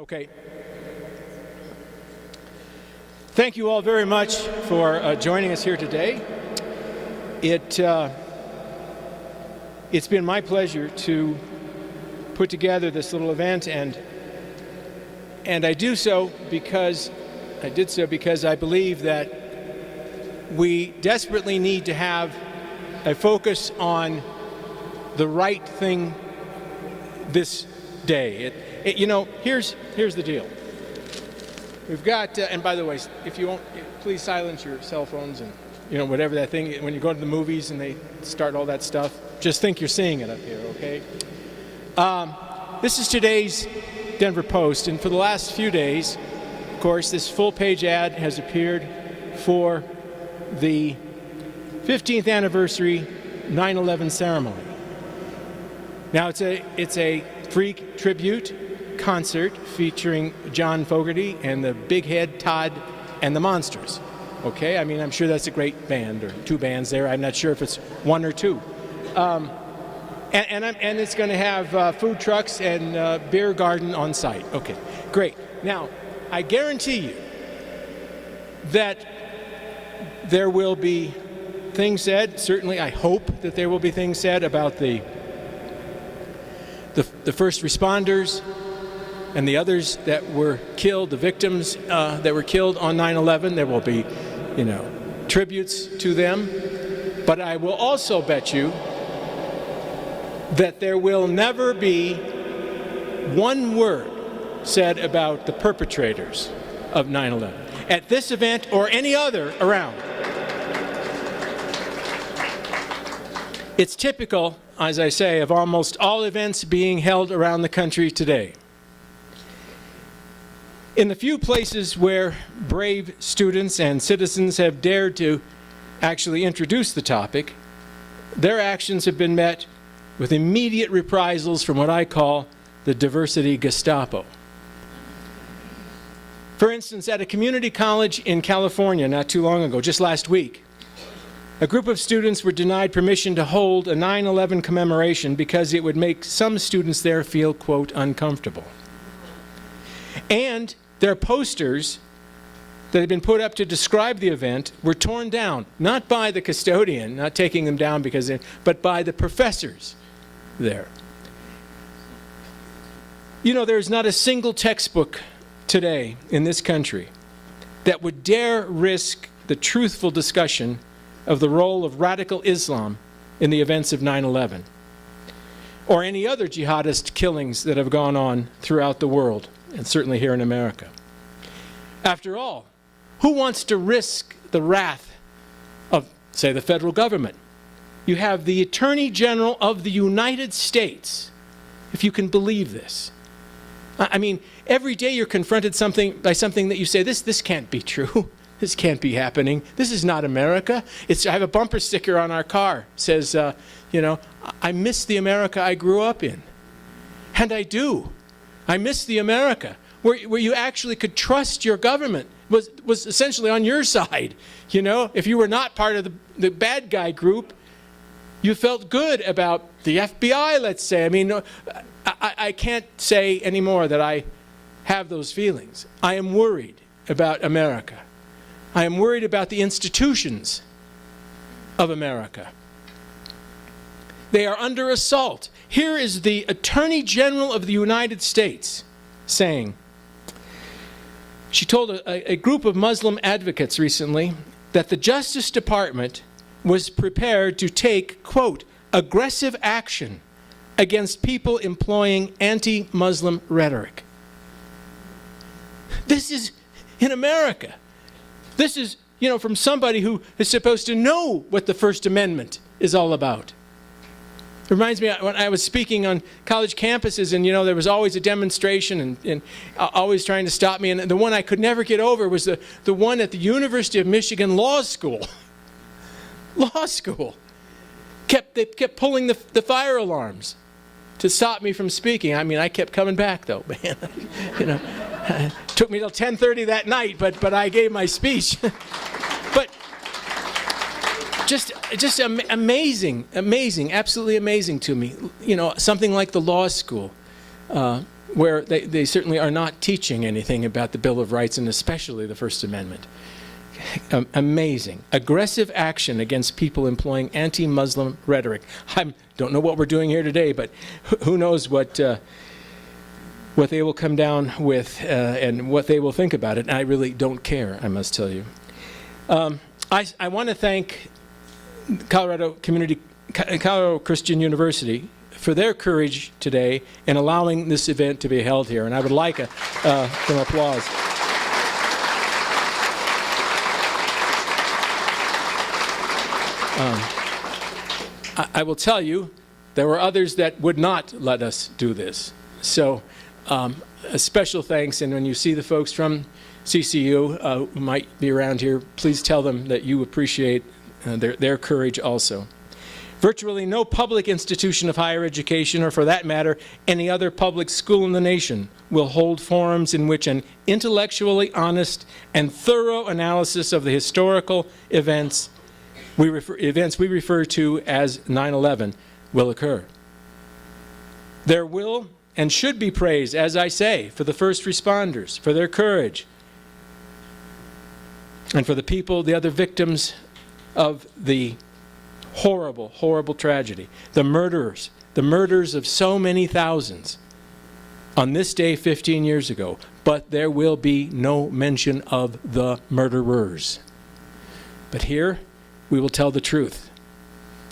Okay. Thank you all very much for joining us here today. It's been my pleasure to put together this little event, and I did so because I believe that we desperately need to have a focus on the right thing this day. Here's the deal. We've got, and by the way, if you won't, please silence your cell phones and, whatever that thing, when you go to the movies and they start all that stuff, just think you're seeing it up here, okay? This is today's Denver Post, and for the last few days, of course, this full-page ad has appeared for the 15th anniversary 9/11 ceremony. Now, it's a free tribute concert featuring John Fogerty and the Big Head Todd and the Monsters. Okay, I mean, I'm sure that's a great band, or two bands there. I'm not sure if it's one or two. And it's going to have food trucks and beer garden on site. Okay, great. Now, I guarantee you that there will be things said. Certainly, I hope that there will be things said about the first responders and the others that were killed, the victims that were killed on 9/11. There will be, tributes to them. But I will also bet you that there will never be one word said about the perpetrators of 9/11 at this event or any other around. It's typical, as I say, of almost all events being held around the country today. In the few places where brave students and citizens have dared to actually introduce the topic, their actions have been met with immediate reprisals from what I call the diversity Gestapo. For instance, at a community college in California not too long ago, just last week, a group of students were denied permission to hold a 9/11 commemoration because it would make some students there feel, quote, uncomfortable. And their posters that had been put up to describe the event were torn down, not by the custodian, not taking them down but by the professors there. There's not a single textbook today in this country that would dare risk the truthful discussion of the role of radical Islam in the events of 9/11, or any other jihadist killings that have gone on throughout the world, and certainly here in America. After all, who wants to risk the wrath of, say, the federal government? You have the Attorney General of the United States, if you can believe this. I mean, every day you're confronted by something that you say, this can't be true. This can't be happening. This is not America. I have a bumper sticker on our car. It says, I miss the America I grew up in. And I do. I miss the America where you actually could trust your government, was essentially on your side. If you were not part of the bad guy group, you felt good about the FBI, let's say. I mean, I can't say anymore that I have those feelings. I am worried about America. I am worried about the institutions of America. They are under assault. Here is the Attorney General of the United States saying, she told a group of Muslim advocates recently that the Justice Department was prepared to take, quote, aggressive action against people employing anti-Muslim rhetoric. This is in America. This is, from somebody who is supposed to know what the First Amendment is all about. It reminds me when I was speaking on college campuses, and there was always a demonstration and always trying to stop me. And the one I could never get over was the one at the University of Michigan Law School. Law School. They kept pulling the fire alarms to stop me from speaking. I mean, I kept coming back though, man. It took me till 10:30 that night, but I gave my speech. But just amazing, absolutely amazing to me. Something like the law school. where they certainly are not teaching anything about the Bill of Rights, and especially the First Amendment. Amazing. Aggressive action against people employing anti-Muslim rhetoric. I don't know what we're doing here today, but who knows what they will come down with and what they will think about it. And I really don't care, I must tell you. I want to thank Colorado Christian University for their courage today in allowing this event to be held here. And I would like some applause. I will tell you, there were others that would not let us do this. So a special thanks, and when you see the folks from CCU who might be around here, please tell them that you appreciate their courage also. Virtually no public institution of higher education, or for that matter, any other public school in the nation, will hold forums in which an intellectually honest and thorough analysis of the historical events we refer to as 9/11 will occur. There will and should be praise, as I say, for the first responders, for their courage, and for the people, the other victims of the horrible, horrible tragedy, the murders of so many thousands on this day 15 years ago. But there will be no mention of the murderers. But here, we will tell the truth.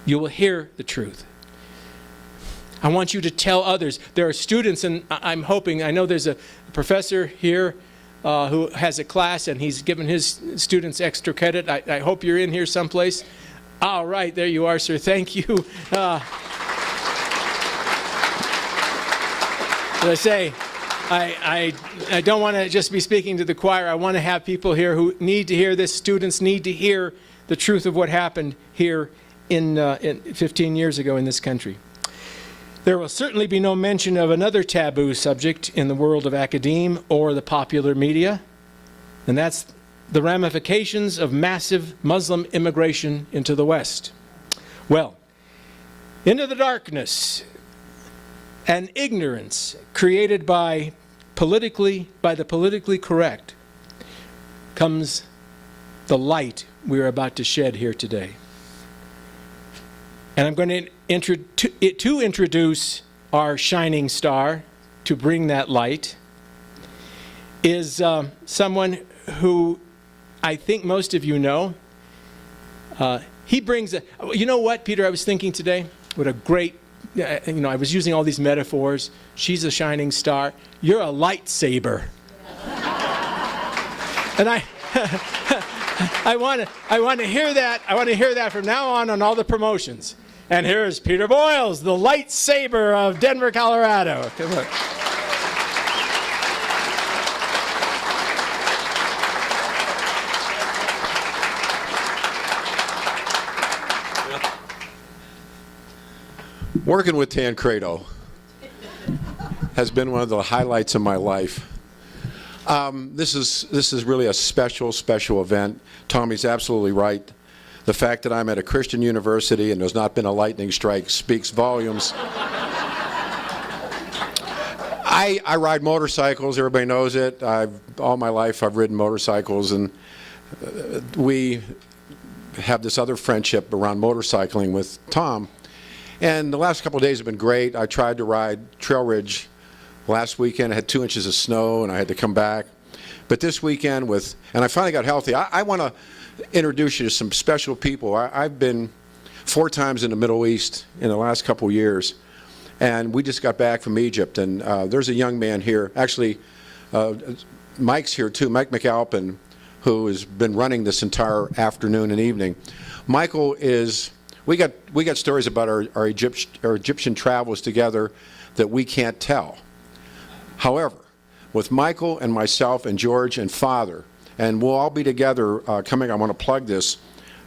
You will hear the truth. I want you to tell others. There are students, and I'm hoping, I know there's a professor here who has a class, and he's given his students extra credit. I hope you're in here someplace. All right, there you are, sir. Thank you. As I say, I don't want to just be speaking to the choir. I want to have people here who need to hear this. Students need to hear the truth of what happened here in 15 years ago in this country. There will certainly be no mention of another taboo subject in the world of academe or the popular media, and that's the ramifications of massive Muslim immigration into the West. Well, into the darkness and ignorance created by the politically correct comes the light we are about to shed here today. And I'm going to introduce our shining star to bring that light is someone who I think most of you know. He brings you know what, Peter, I was thinking today, what a great, I was using all these metaphors. She's a shining star. You're a lightsaber. And I want to hear that. I want to hear that from now on all the promotions. And here's Peter Boyles, the lightsaber of Denver, Colorado. Come on. Working with Tancredo has been one of the highlights of my life. This is really a special event. Tommy's absolutely right. The fact that I'm at a Christian university and there's not been a lightning strike speaks volumes. I ride motorcycles. Everybody knows it. All my life I've ridden motorcycles, and we have this other friendship around motorcycling with Tom. And the last couple of days have been great. I tried to ride Trail Ridge last weekend. I had 2 inches of snow and I had to come back. But this weekend and I finally got healthy. I want to introduce you to some special people. I've been 4 times in the Middle East in the last couple of years. And we just got back from Egypt. And there's a young man here. Actually, Mike's here too, Mike McAlpin, who has been running this entire afternoon and evening. Michael is... We got stories about our Egyptian travels together that we can't tell. However, with Michael and myself and George and Father, and we'll all be together coming, I want to plug this,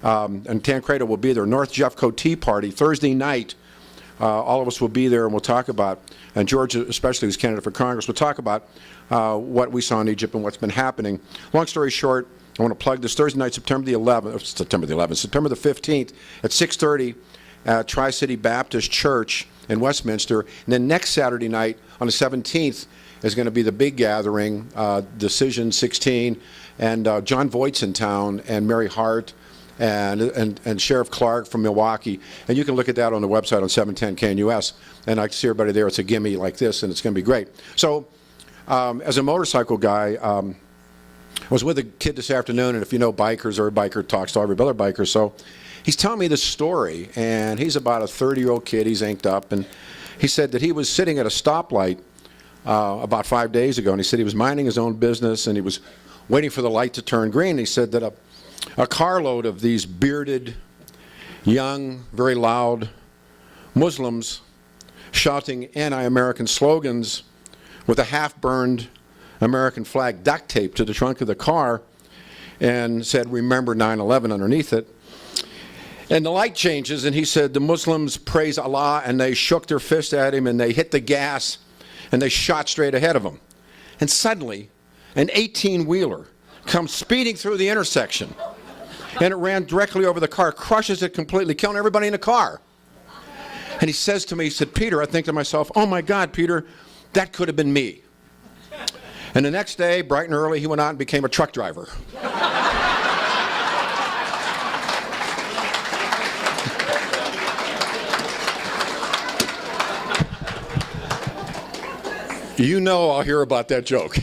and Tancredo will be there, North Jeffco Tea Party, Thursday night. All of us will be there and we'll talk about, and George especially, who's candidate for Congress, will talk about what we saw in Egypt and what's been happening. Long story short, I want to plug this Thursday night, September the 15th at 6:30 at Tri-City Baptist Church. in Westminster. And then next Saturday night, on the 17th, is going to be the big gathering, Decision 16, and John Voight's in town, and Mary Hart, and Sheriff Clark from Milwaukee. And you can look at that on the website on 710 KNUS. And I can see everybody there. It's a gimme like this, and it's going to be great. So as a motorcycle guy, I was with a kid this afternoon, and if you know bikers, every biker talks to every other biker. So he's telling me this story, and he's about a 30-year-old kid. He's inked up, and he said that he was sitting at a stoplight about 5 days ago, and he said he was minding his own business, and he was waiting for the light to turn green. He said that a carload of these bearded, young, very loud Muslims shouting anti-American slogans with a half-burned American flag duct taped to the trunk of the car and said, "Remember 9/11" underneath it. And the light changes, and he said the Muslims praise Allah, and they shook their fist at him, and they hit the gas, and they shot straight ahead of him. And suddenly, an 18-wheeler comes speeding through the intersection, and it ran directly over the car, crushes it completely, killing everybody in the car. And he says to me, he said, "Peter," I think to myself, "Oh my God, Peter, that could have been me." And the next day, bright and early, he went out and became a truck driver. You know I'll hear about that joke.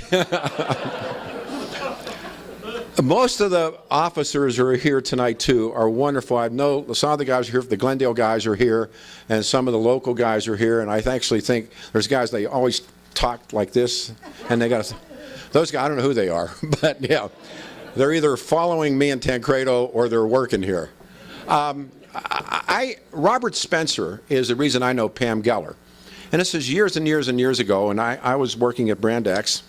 Most of the officers who are here tonight, too, are wonderful. I know some of the guys are here, the Glendale guys are here, and some of the local guys are here, and I actually think there's guys, they always talk like this, and they got those guys, I don't know who they are, but yeah, they're either following me and Tancredo or they're working here. Robert Spencer is the reason I know Pam Geller. And this is years and years and years ago, and I was working at Brand X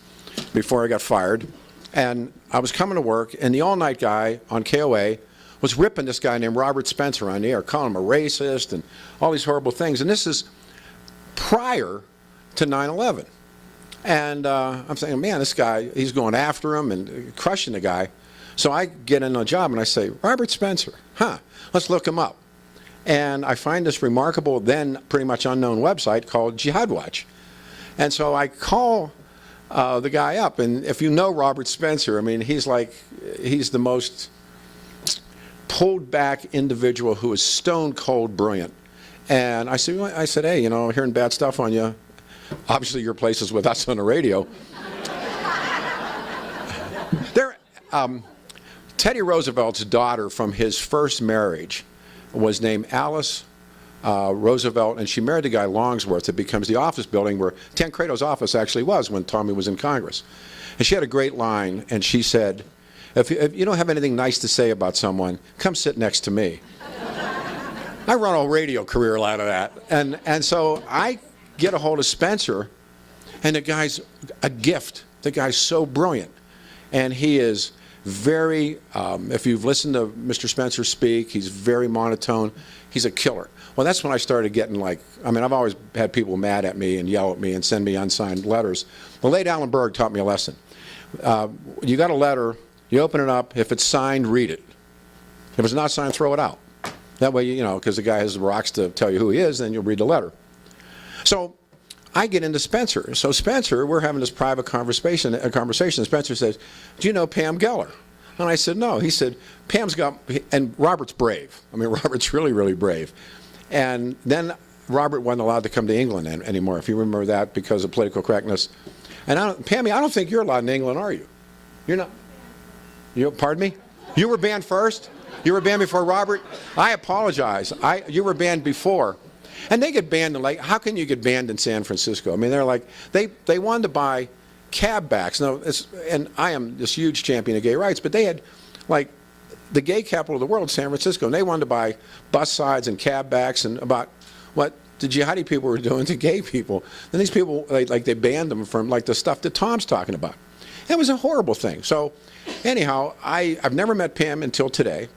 before I got fired, and I was coming to work, and the all-night guy on KOA was ripping this guy named Robert Spencer on the air, calling him a racist and all these horrible things. And this is prior to 9/11. And I'm saying, man, this guy, he's going after him and crushing the guy. So I get in on a job, and I say, "Robert Spencer, let's look him up." And I find this remarkable, then pretty much unknown website called Jihad Watch. And so I call the guy up, and if you know Robert Spencer, I mean, he's the most pulled back individual who is stone cold brilliant. And I said, "Hey, you know, hearing bad stuff on you. Obviously your place is with us on the radio." Teddy Roosevelt's daughter from his first marriage was named Alice Roosevelt, and she married the guy Longsworth. It becomes the office building where Tancredo's office actually was when Tommy was in Congress. And she had a great line, and she said, if you don't have anything nice to say about someone, come sit next to me. I run a radio career out of that. And so I get a hold of Spencer, and the guy's a gift. The guy's so brilliant. And he is very, if you've listened to Mr. Spencer speak, he's very monotone. He's a killer. Well, that's when I started getting I've always had people mad at me and yell at me and send me unsigned letters. The late Alan Berg taught me a lesson. You got a letter, you open it up, if it's signed, read it. If it's not signed, throw it out. That way, you know, because the guy has the rocks to tell you who he is, then you'll read the letter. So I get into Spencer. So Spencer, we're having this private conversation. Spencer says, "Do you know Pam Geller?" And I said, "No." He said, "Pam's got," and Robert's brave. I mean, Robert's really, really brave. And then Robert wasn't allowed to come to England anymore, if you remember that, because of political correctness. And Pammy, I don't think you're allowed in England, are you? You're not. Pardon me? You were banned first? You were banned before Robert? I apologize. You were banned before. And they get banned in, how can you get banned in San Francisco? I mean, they're they wanted to buy cab backs. Now, and I am this huge champion of gay rights, but they had, the gay capital of the world, San Francisco, and they wanted to buy bus sides and cab backs and about what the jihadi people were doing to gay people. And these people, they banned them from, the stuff that Tom's talking about. It was a horrible thing. So, anyhow, I've never met Pam until today.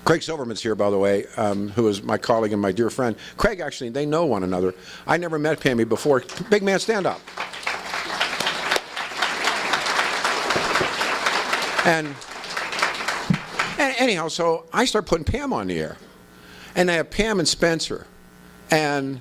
Craig Silverman's here, by the way, who is my colleague and my dear friend. Craig, actually, they know one another. I never met Pammy before. Big man, stand up. And anyhow, so I start putting Pam on the air. And I have Pam and Spencer. And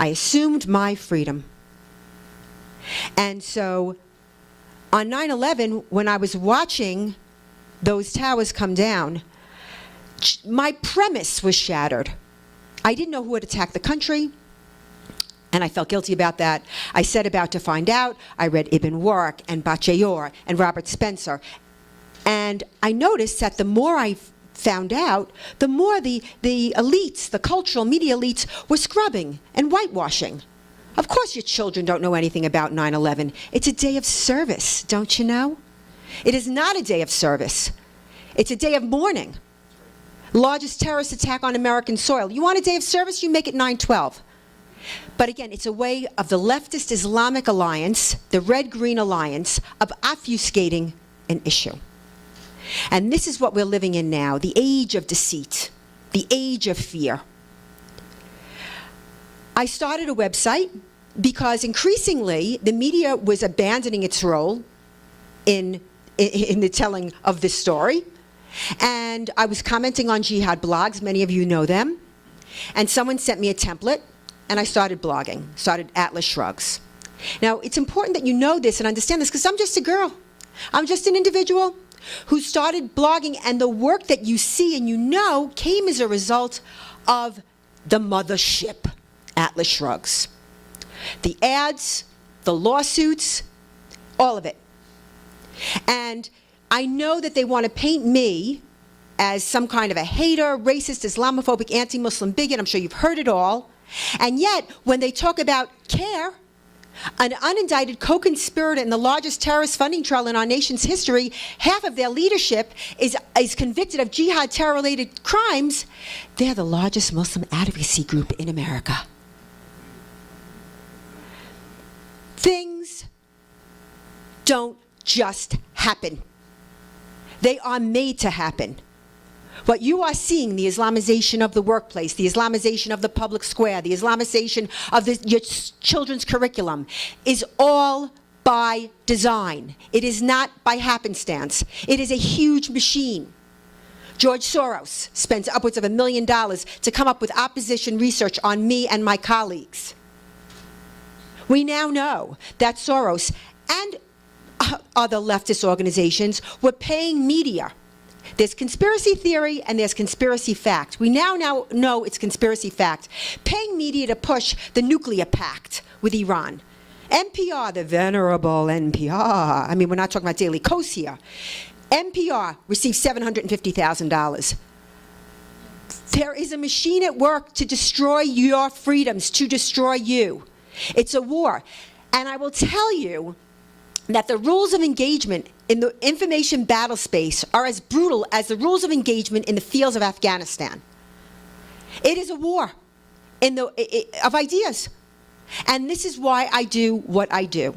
I assumed my freedom. And so on 9/11, when I was watching those towers come down, my premise was shattered. I didn't know who had attacked the country, and I felt guilty about that. I set about to find out. I read Ibn Warq and Bacheyor and Robert Spencer. And I noticed that the more I found out, the more the elites, the cultural media elites, were scrubbing and whitewashing. Of course your children don't know anything about 9/11. It's a day of service, don't you know? It is not a day of service. It's a day of mourning. Largest terrorist attack on American soil. You want a day of service, you make it 9/12. But again, it's a way of the leftist Islamic alliance, the red-green alliance, of obfuscating an issue. And this is what we're living in now, the age of deceit, the age of fear. I started a website because increasingly the media was abandoning its role in the telling of this story. And I was commenting on jihad blogs, many of you know them. And someone sent me a template, and I started blogging, started Atlas Shrugs. Now, it's important that you know this and understand this, because I'm just a girl. I'm just an individual who started blogging, and the work that you see and you know came as a result of the mothership, Atlas Shrugs. The ads, the lawsuits, all of it. And I know that they want to paint me as some kind of a hater, racist, Islamophobic, anti-Muslim bigot. I'm sure you've heard it all. And yet, when they talk about CARE, an unindicted co-conspirator in the largest terrorist funding trial in our nation's history, half of their leadership is convicted of jihad terror-related crimes. They're the largest Muslim advocacy group in America. Things don't just happen. They are made to happen. What you are seeing, the Islamization of the workplace, the Islamization of the public square, the Islamization of your children's curriculum, is all by design. It is not by happenstance. It is a huge machine. George Soros spends upwards of $1 million to come up with opposition research on me and my colleagues. We now know that Soros and other leftist organizations were paying media. There's conspiracy theory and there's conspiracy fact. We now know it's conspiracy fact. Paying media to push the nuclear pact with Iran. NPR, the venerable NPR. I mean, we're not talking about Daily Kos here. NPR received $750,000. There is a machine at work to destroy your freedoms, to destroy you. It's a war. And I will tell you that the rules of engagement in the information battle space are as brutal as the rules of engagement in the fields of Afghanistan. It is a war of ideas. And this is why I do what I do.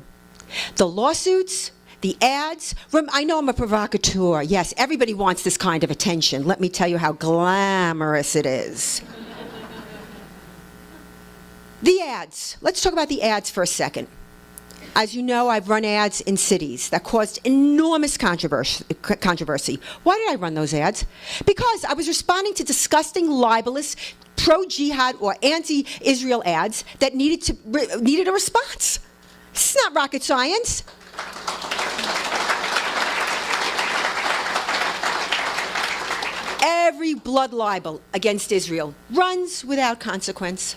The lawsuits, the ads, I know I'm a provocateur. Yes, everybody wants this kind of attention. Let me tell you how glamorous it is. The ads. Let's talk about the ads for a second. As you know, I've run ads in cities that caused enormous controversy. Why did I run those ads? Because I was responding to disgusting, libelous, pro-jihad or anti-Israel ads that needed a response. It's not rocket science. Every blood libel against Israel runs without consequence.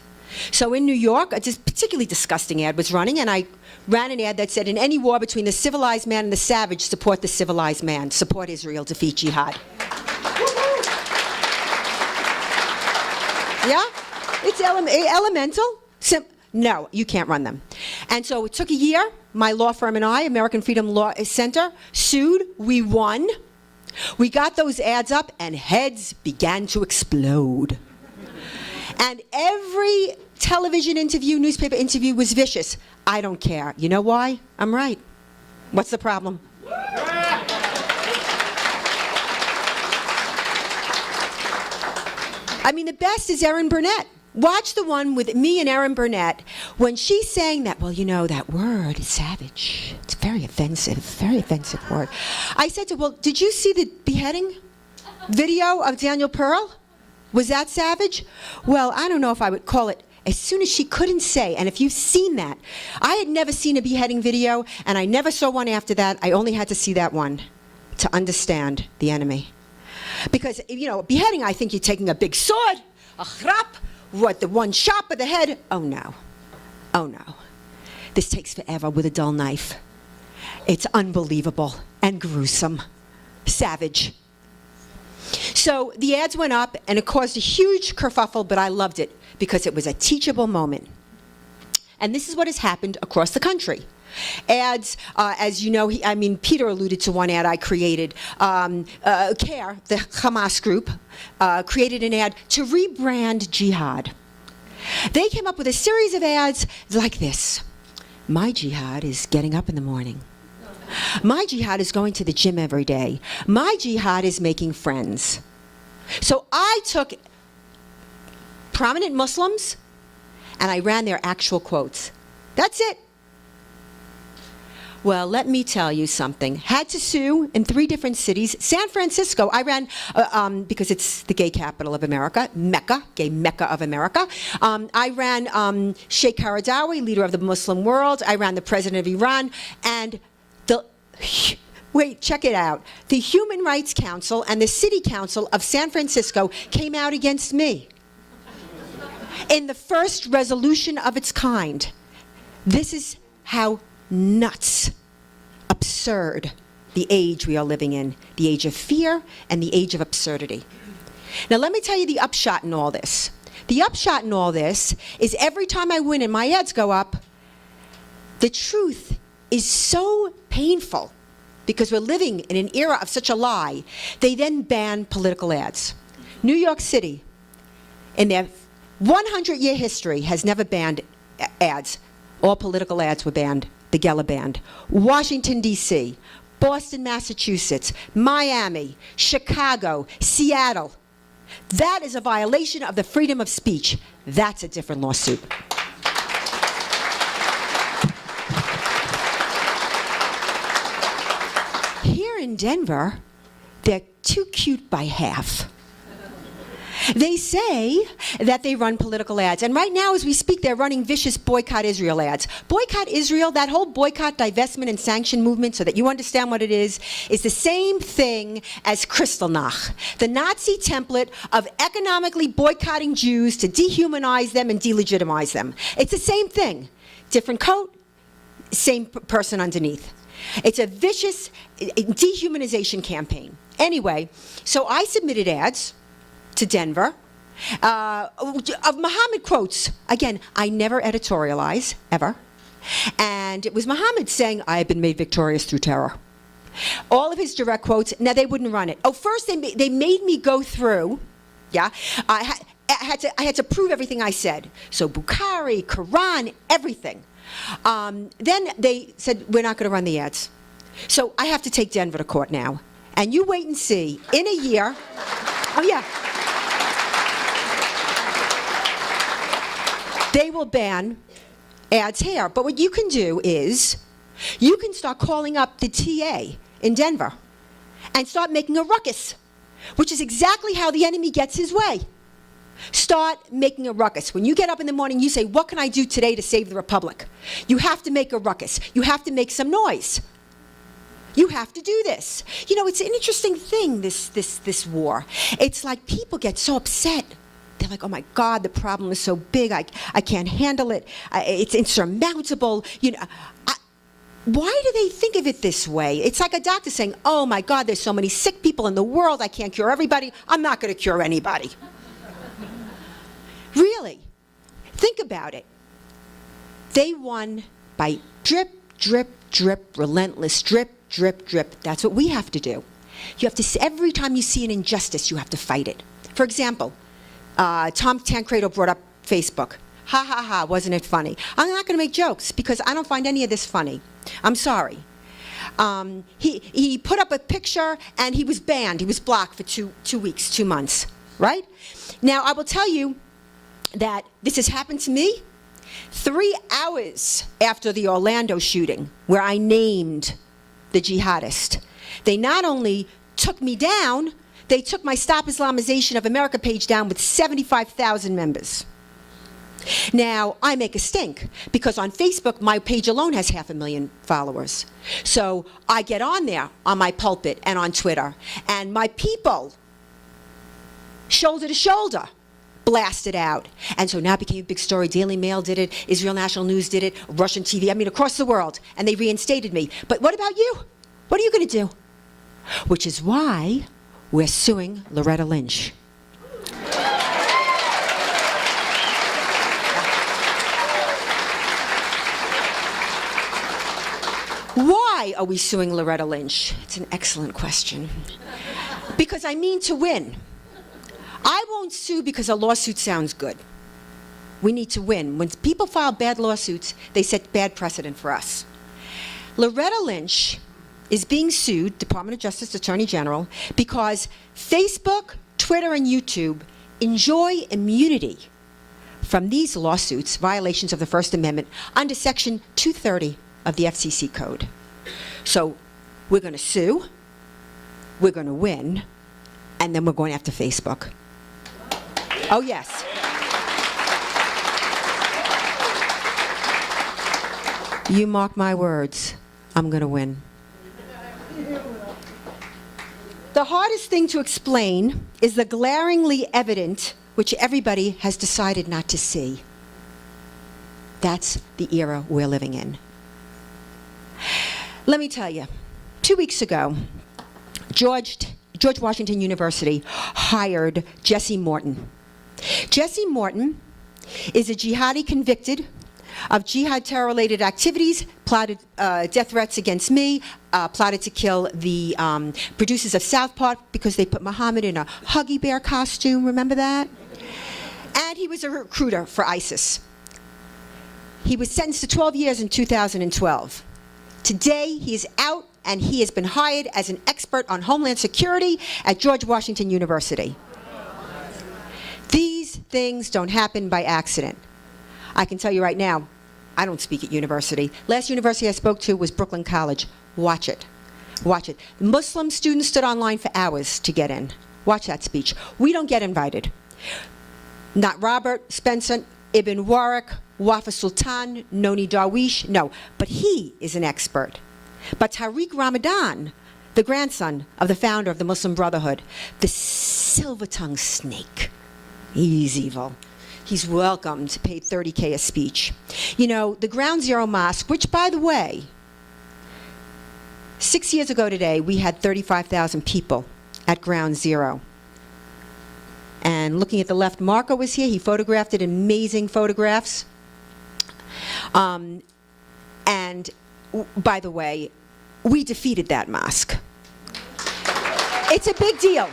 So in New York, a particularly disgusting ad was running, and I ran an ad that said, in any war between the civilized man and the savage, support the civilized man. Support Israel, defeat jihad. Yeah? It's elemental. No, you can't run them. And so it took a year. My law firm and I, American Freedom Law Center, sued. We won. We got those ads up, and heads began to explode. And every television interview, newspaper interview was vicious. I don't care. You know why? I'm right. What's the problem? I mean, the best is Erin Burnett. Watch the one with me and Erin Burnett when she's saying that, well, you know, that word is savage. It's very offensive word. I said to her, well, did you see the beheading video of Daniel Pearl? Was that savage? Well, I don't know if I would call it as soon as she couldn't say, and if you've seen that, I had never seen a beheading video, and I never saw one after that. I only had to see that one to understand the enemy. Because, beheading, I think you're taking a big sword, a chrap, the one chop of the head. Oh, no. Oh, no. This takes forever with a dull knife. It's unbelievable and gruesome. Savage. So the ads went up, and it caused a huge kerfuffle, but I loved it because it was a teachable moment. And this is what has happened across the country. Ads, as you know, Peter alluded to one ad I created. CARE, the Hamas group, created an ad to rebrand jihad. They came up with a series of ads like this. My jihad is getting up in the morning. My jihad is going to the gym every day. My jihad is making friends. So I took prominent Muslims and I ran their actual quotes. That's it. Well, let me tell you something. Had to sue in 3 different cities. San Francisco, I ran, because it's the gay capital of America, Mecca, gay Mecca of America. I ran Sheikh Qaradawi, leader of the Muslim world. I ran the president of Iran. And wait, check it out. The Human Rights Council and the City Council of San Francisco came out against me in the first resolution of its kind. This is how nuts, absurd the age we are living in, the age of fear and the age of absurdity. Now let me tell you the upshot in all this. The upshot in all this is every time I win and my ads go up, the truth is so painful because we're living in an era of such a lie, they then ban political ads. New York City, in their 100-year history, has never banned ads. All political ads were banned. The Geller banned. Washington, D.C., Boston, Massachusetts, Miami, Chicago, Seattle. That is a violation of the freedom of speech. That's a different lawsuit. Here in Denver, they're too cute by half. They say that they run political ads. And right now, as we speak, they're running vicious Boycott Israel ads. Boycott Israel, that whole boycott, divestment, and sanction movement, so that you understand what it is the same thing as Kristallnacht, the Nazi template of economically boycotting Jews to dehumanize them and delegitimize them. It's the same thing. Different coat, same person underneath. It's a vicious dehumanization campaign. Anyway, so I submitted ads to Denver, of Muhammad quotes. Again, I never editorialize, ever. And it was Muhammad saying, I have been made victorious through terror. All of his direct quotes. Now, they wouldn't run it. Oh, first they made me go through, I had to prove everything I said. So Bukhari, Quran, everything. Then they said, we're not going to run the ads. So I have to take Denver to court now. And you wait and see. In a year, they will ban ads here. But what you can do is, you can start calling up the TA in Denver and start making a ruckus, which is exactly how the enemy gets his way. Start making a ruckus. When you get up in the morning, you say, what can I do today to save the Republic? You have to make a ruckus. You have to make some noise. You have to do this. You know, it's an interesting thing, this war. It's like people get so upset. They're like, oh my God, the problem is so big. I can't handle it. It's insurmountable. You know, why do they think of it this way? It's like a doctor saying, oh my God, there's so many sick people in the world. I can't cure everybody. I'm not going to cure anybody. Really, think about it. They won by drip, drip, drip, relentless drip, drip, drip. That's what we have to do. You have to, every time you see an injustice, you have to fight it. For example, Tom Tancredo brought up Facebook. Ha ha ha, wasn't it funny? I'm not going to make jokes because I don't find any of this funny. I'm sorry. He put up a picture and he was banned. He was blocked for two weeks, 2 months, right? Now, I will tell you that this has happened to me 3 hours after the Orlando shooting, where I named the jihadist. They not only took me down, they took my Stop Islamization of America page down with 75,000 members. Now, I make a stink because on Facebook, my page alone has 500,000 followers. So I get on there on my pulpit and on Twitter, and my people, shoulder to shoulder, blast it out. And so now it became a big story. Daily Mail did it, Israel National News did it, Russian TV, I mean, across the world. And they reinstated me. But what about you? What are you going to do? Which is why we're suing Loretta Lynch. Why are we suing Loretta Lynch? It's an excellent question. Because I mean to win. I won't sue because a lawsuit sounds good. We need to win. When people file bad lawsuits, they set bad precedent for us. Loretta Lynch is being sued, Department of Justice Attorney General, because Facebook, Twitter, and YouTube enjoy immunity from these lawsuits, violations of the First Amendment, under Section 230 of the FCC code. So we're going to sue, we're going to win, and then we're going after Facebook. Oh, yes. You mark my words, I'm going to win. The hardest thing to explain is the glaringly evident, which everybody has decided not to see. That's the era we're living in. Let me tell you, 2 weeks ago, George Washington University hired Jesse Morton. Jesse Morton is a jihadi convicted of jihad terror-related activities, plotted death threats against me, plotted to kill the producers of South Park because they put Muhammad in a Huggy Bear costume, remember that? And he was a recruiter for ISIS. He was sentenced to 12 years in 2012. Today, he is out, and he has been hired as an expert on Homeland Security at George Washington University. These things don't happen by accident. I can tell you right now, I don't speak at university. Last university I spoke to was Brooklyn College. Watch it. Watch it. Muslim students stood online for hours to get in. Watch that speech. We don't get invited. Not Robert, Spencer, Ibn Warwick, Wafa Sultan, Noni Darwish, no. But he is an expert. But Tariq Ramadan, the grandson of the founder of the Muslim Brotherhood, the silver-tongued snake, he's evil. He's welcomed, paid $30K a speech. You know, the Ground Zero Mosque, which, by the way, 6 years ago today, we had 35,000 people at Ground Zero. And looking at the left, Marco was here. He photographed it, amazing photographs. By the way, we defeated that mosque. It's a big deal.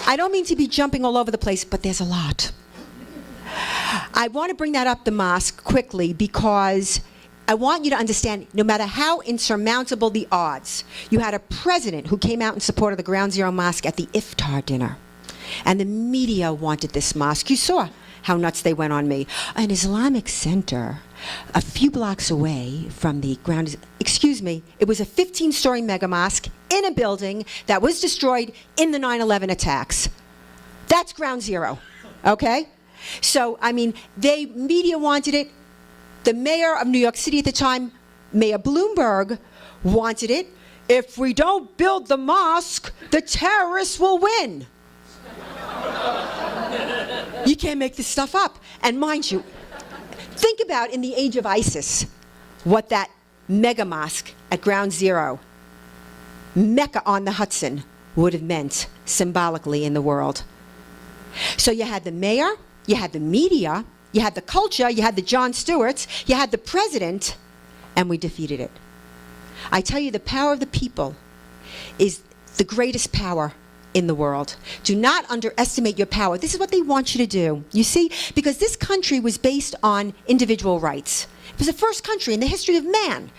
I don't mean to be jumping all over the place, but there's a lot. I want to bring that up, the mosque, quickly, because I want you to understand, no matter how insurmountable the odds, you had a president who came out in support of the Ground Zero Mosque at the iftar dinner. And the media wanted this mosque. You saw how nuts they went on me. An Islamic center a few blocks away from the ground, excuse me, it was a 15-story mega mosque in a building that was destroyed in the 9/11 attacks. That's Ground Zero, okay? So, I mean, media wanted it. The mayor of New York City at the time, Mayor Bloomberg, wanted it. If we don't build the mosque, the terrorists will win. You can't make this stuff up. And mind you, think about in the age of ISIS, what that mega mosque at Ground Zero, Mecca on the Hudson, would have meant symbolically in the world. So you had the mayor, you had the media, you had the culture, you had the Jon Stewarts, you had the president, and we defeated it. I tell you, the power of the people is the greatest power in the world. Do not underestimate your power. This is what they want you to do. You see, because this country was based on individual rights. It was the first country in the history of man,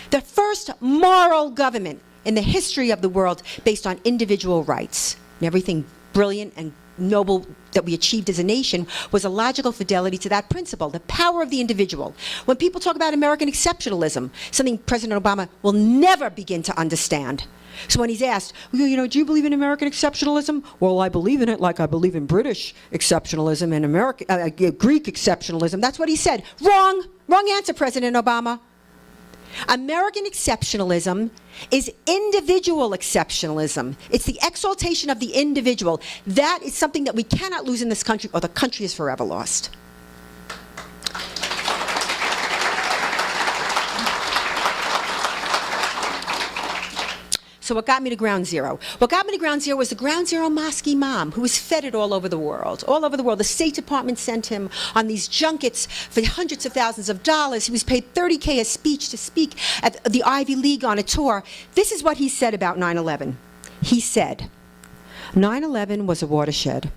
the first moral government in the history of the world based on individual rights. And everything brilliant and noble that we achieved as a nation was a logical fidelity to that principle, the power of the individual. When people talk about American exceptionalism, something President Obama will never begin to understand. So when he's asked, you know, do you believe in American exceptionalism? Well, I believe in it like I believe in British exceptionalism and Greek exceptionalism. That's what he said. Wrong. Wrong answer, President Obama. American exceptionalism is individual exceptionalism. It's the exaltation of the individual. That is something that we cannot lose in this country, or the country is forever lost. So what got me to ground zero? What got me to ground zero was the ground zero mosque imam, who was feted all over the world. All over the world. The State Department sent him on these junkets for hundreds of thousands of dollars. He was paid $30K a speech to speak at the Ivy League on a tour. This is what he said about 9/11. He said, 9/11 was a watershed.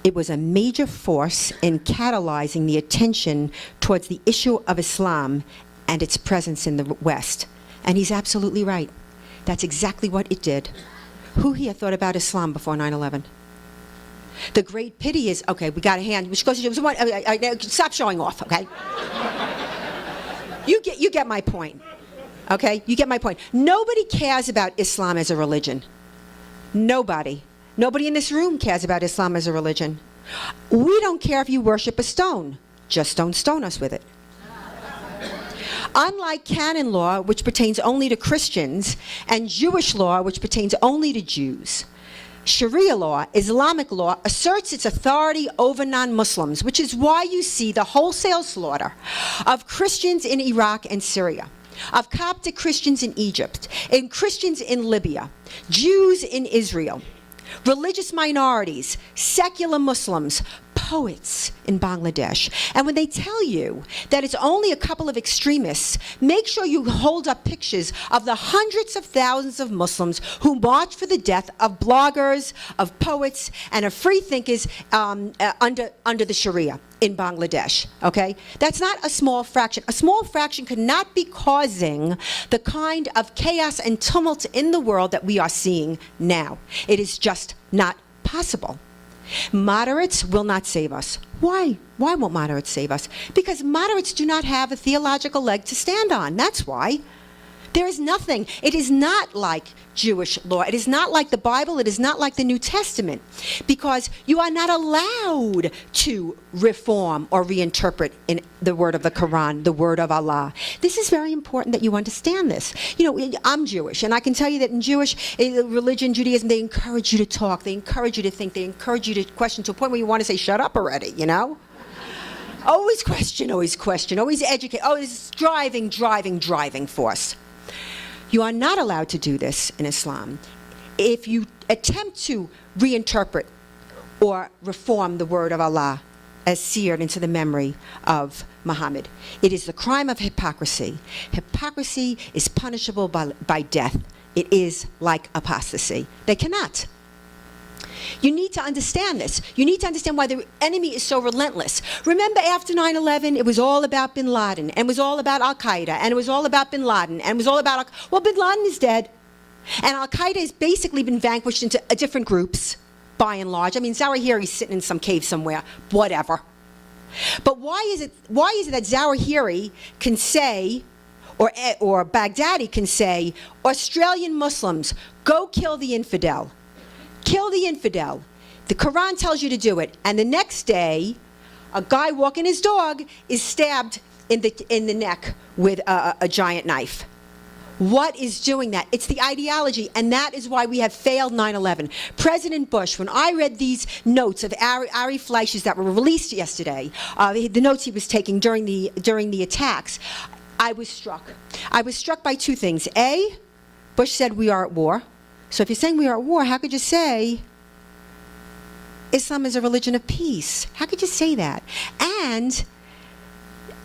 It was a major force in catalyzing the attention towards the issue of Islam and its presence in the West. And he's absolutely right. That's exactly what it did. Who here thought about Islam before 9/11? The great pity is, okay, we got a hand. Which goes, stop showing off, okay? You get my point, okay? You get my point. Nobody cares about Islam as a religion. Nobody. Nobody in this room cares about Islam as a religion. We don't care if you worship a stone. Just don't stone us with it. Unlike canon law, which pertains only to Christians, and Jewish law, which pertains only to Jews, Sharia law, Islamic law, asserts its authority over non-Muslims, which is why you see the wholesale slaughter of Christians in Iraq and Syria, of Coptic Christians in Egypt, and Christians in Libya, Jews in Israel, religious minorities, secular Muslims, poets in Bangladesh. And when they tell you that it's only a couple of extremists, make sure you hold up pictures of the hundreds of thousands of Muslims who marched for the death of bloggers, of poets, and of free thinkers under the Sharia in Bangladesh, okay? That's not a small fraction. A small fraction could not be causing the kind of chaos and tumult in the world that we are seeing now. It is just not possible. Moderates will not save us. Why? Why won't moderates save us? Because moderates do not have a theological leg to stand on. That's why. There is nothing. It is not like Jewish law. It is not like the Bible. It is not like the New Testament. Because you are not allowed to reform or reinterpret in the word of the Quran, the word of Allah. This is very important that you understand this. You know, I'm Jewish, and I can tell you that in Jewish religion, Judaism, they encourage you to talk. They encourage you to think. They encourage you to question to a point where you want to say, shut up already, you know? Always question, always educate. Oh, this is driving force. You are not allowed to do this in Islam. If you attempt to reinterpret or reform the word of Allah as seared into the memory of Muhammad, it is the crime of hypocrisy. Hypocrisy is punishable by death. It is like apostasy. They cannot. You need to understand this. You need to understand why the enemy is so relentless. Remember, after 9/11, it was all about bin Laden, and it was all about Al-Qaeda, and it was all about bin Laden, and it was all about, well, bin Laden is dead. And Al-Qaeda has basically been vanquished into different groups, by and large. I mean, Zawahiri's sitting in some cave somewhere, whatever. But why is it that Zawahiri can say, or Baghdadi can say, Australian Muslims, go kill the infidel. Kill the infidel. The Quran tells you to do it. And the next day, a guy walking his dog is stabbed in the neck with a giant knife. What is doing that? It's the ideology, and that is why we have failed 9/11. President Bush, when I read these notes of Ari Fleisch's that were released yesterday, the notes he was taking during the attacks, I was struck. I was struck by two things. A, Bush said we are at war. So if you're saying we are at war, how could you say Islam is a religion of peace? How could you say that? And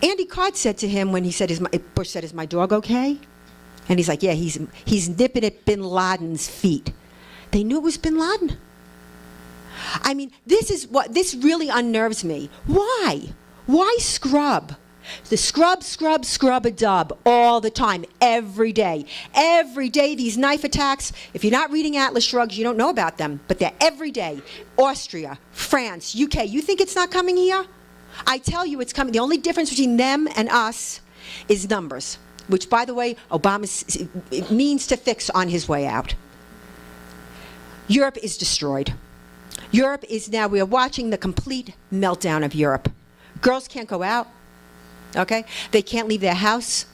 Andy Card said to him when he said, Bush said, is my dog okay? And he's like, yeah, he's nipping at bin Laden's feet. They knew it was bin Laden. I mean, this really unnerves me. Why? Why scrub The scrub-a-dub all the time, every day. Every day, these knife attacks, if you're not reading Atlas Shrugged, you don't know about them, but they're every day. Austria, France, UK, you think it's not coming here? I tell you it's coming. The only difference between them and us is numbers, which, by the way, Obama means to fix on his way out. Europe is destroyed. Europe is now, we are watching the complete meltdown of Europe. Girls can't go out. Okay? They can't leave their house.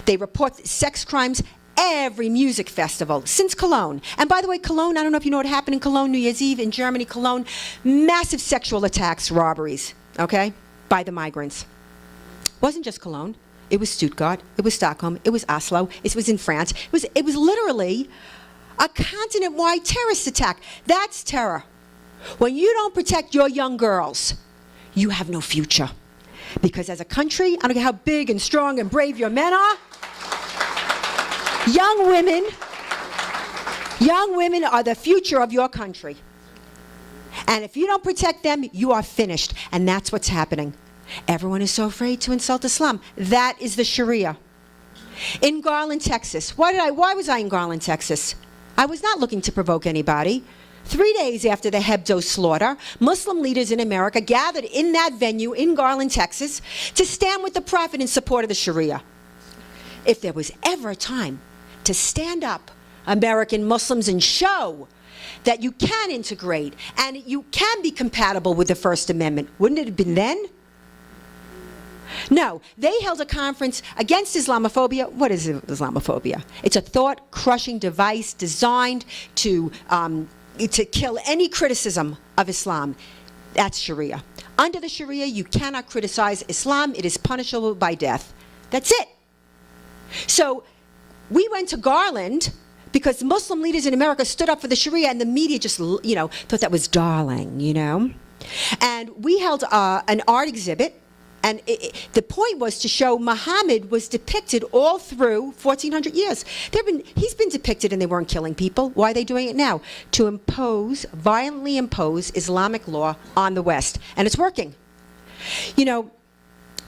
They report sex crimes every music festival since Cologne. And by the way, Cologne, I don't know if you know what happened in Cologne, New Year's Eve in Germany, Cologne, massive sexual attacks, robberies, okay, by the migrants. Wasn't just Cologne. It was Stuttgart. It was Stockholm. It was Oslo. It was in France. It was literally a continent-wide terrorist attack. That's terror. When you don't protect your young girls, you have no future. Because as a country, I don't care how big and strong and brave your men are, young women are the future of your country. And if you don't protect them, you are finished. And that's what's happening. Everyone is so afraid to insult Islam. That is the Sharia. In Garland, Texas. Why was I in Garland, Texas? I was not looking to provoke anybody. 3 days after the Hebdo slaughter, Muslim leaders in America gathered in that venue in Garland, Texas, to stand with the Prophet in support of the Sharia. If there was ever a time to stand up, American Muslims, and show that you can integrate and you can be compatible with the First Amendment, wouldn't it have been then? No, they held a conference against Islamophobia. What is Islamophobia? It's a thought-crushing device designed to kill any criticism of Islam. That's Sharia. Under the Sharia, you cannot criticize Islam. It is punishable by death. That's it. So we went to Garland because Muslim leaders in America stood up for the Sharia, and the media just, thought that was darling, And we held an art exhibit. And the point was to show Muhammad was depicted all through 1,400 years. He's been depicted and they weren't killing people. Why are they doing it now? To violently impose Islamic law on the West. And it's working.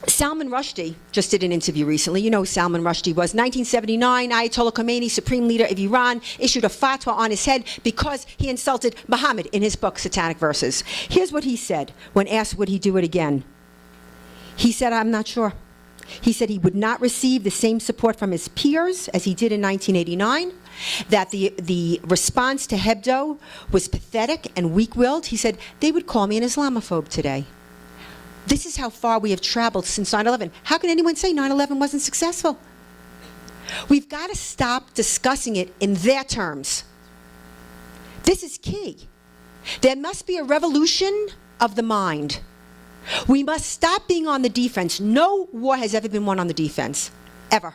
Salman Rushdie just did an interview recently. You know who Salman Rushdie was. 1979, Ayatollah Khomeini, supreme leader of Iran, issued a fatwa on his head because he insulted Muhammad in his book, Satanic Verses. Here's what he said when asked would he do it again. He said, I'm not sure. He said he would not receive the same support from his peers as he did in 1989, that the response to Hebdo was pathetic and weak-willed. He said, they would call me an Islamophobe today. This is how far we have traveled since 9/11. How can anyone say 9/11 wasn't successful? We've got to stop discussing it in their terms. This is key. There must be a revolution of the mind. We must stop being on the defense. No war has ever been won on the defense, ever.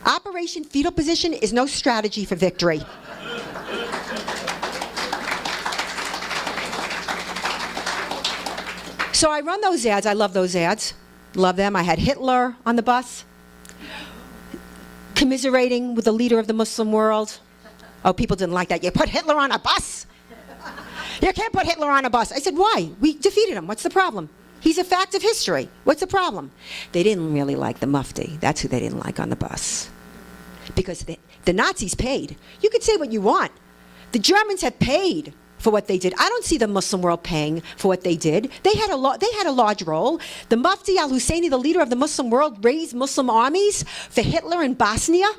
Operation Fetal Position is no strategy for victory. So I run those ads. I love those ads. Love them. I had Hitler on the bus, commiserating with the leader of the Muslim world. Oh, people didn't like that. You put Hitler on a bus? You can't put Hitler on a bus. I said, why? We defeated him. What's the problem? He's a fact of history. What's the problem? They didn't really like the Mufti. That's who they didn't like on the bus. Because the Nazis paid. You can say what you want. The Germans have paid for what they did. I don't see the Muslim world paying for what they did. They had a large role. The Mufti al-Husseini, the leader of the Muslim world, raised Muslim armies for Hitler in Bosnia.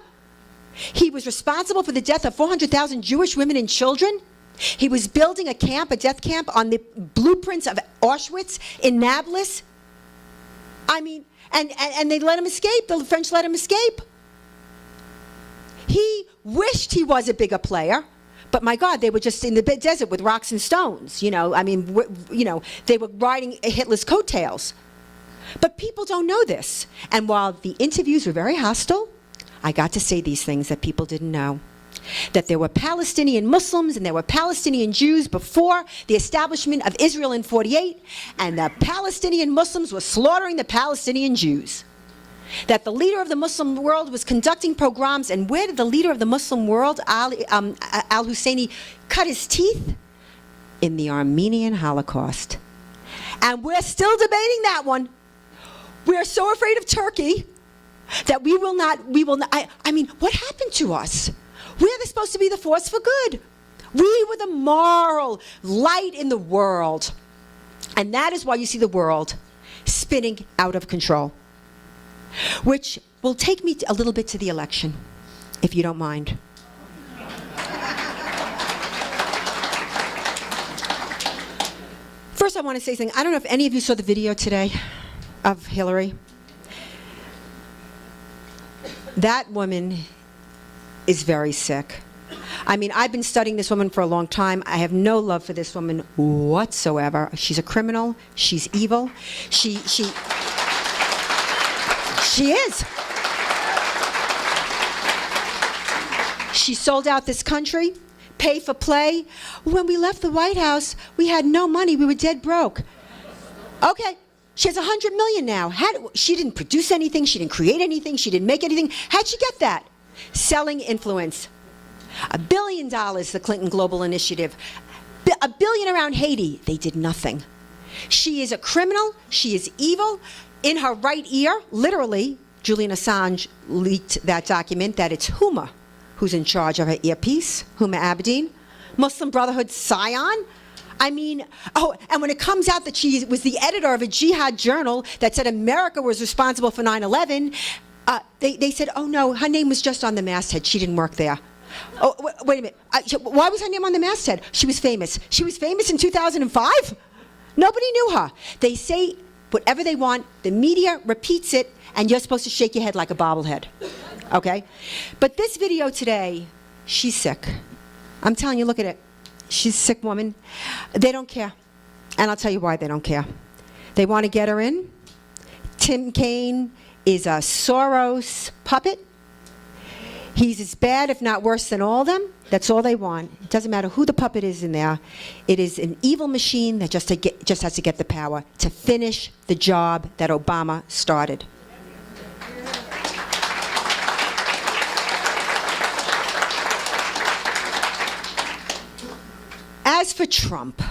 He was responsible for the death of 400,000 Jewish women and children. He was building a death camp on the blueprints of Auschwitz in Nablus. I mean, and they let him escape. The French let him escape. He wished he was a bigger player, but my God, they were just in the desert with rocks and stones. They were riding Hitler's coattails. But people don't know this. And while the interviews were very hostile, I got to say these things that people didn't know. That there were Palestinian Muslims and there were Palestinian Jews before the establishment of Israel in 1948, and the Palestinian Muslims were slaughtering the Palestinian Jews. That the leader of the Muslim world was conducting pogroms, and where did the leader of the Muslim world, al-Husseini, cut his teeth? In the Armenian Holocaust. And we're still debating that one. We're so afraid of Turkey that we will not, I mean, what happened to us? We're supposed to be the force for good. We were the moral light in the world. And that is why you see the world spinning out of control. Which will take me a little bit to the election, if you don't mind. First, I want to say something. I don't know if any of you saw the video today of Hillary. That woman is very sick. I mean, I've been studying this woman for a long time. I have no love for this woman whatsoever. She's a criminal. She's evil. She is. She sold out this country, pay for play. When we left the White House, we had no money. We were dead broke. Okay. She has $100 million now. She didn't produce anything. She didn't create anything. She didn't make anything. How'd she get that? Selling influence. $1 billion, the Clinton Global Initiative. $1 billion around Haiti. They did nothing. She is a criminal. She is evil. In her right ear, literally, Julian Assange leaked that document that it's Huma who's in charge of her earpiece, Huma Abedin, Muslim Brotherhood scion. I mean, oh, and when it comes out that she was the editor of a jihad journal that said America was responsible for 9/11, they said, oh no, her name was just on the masthead. She didn't work there. Oh, wait a minute. Why was her name on the masthead? She was famous. She was famous in 2005? Nobody knew her. They say whatever they want. The media repeats it, and you're supposed to shake your head like a bobblehead. Okay? But this video today, she's sick. I'm telling you, look at it. She's a sick woman. They don't care. And I'll tell you why they don't care. They want to get her in. Tim Kaine is a Soros puppet. He's as bad, if not worse, than all of them. That's all they want. It doesn't matter who the puppet is in there. It is an evil machine that just has to get the power to finish the job that Obama started. As for Trump,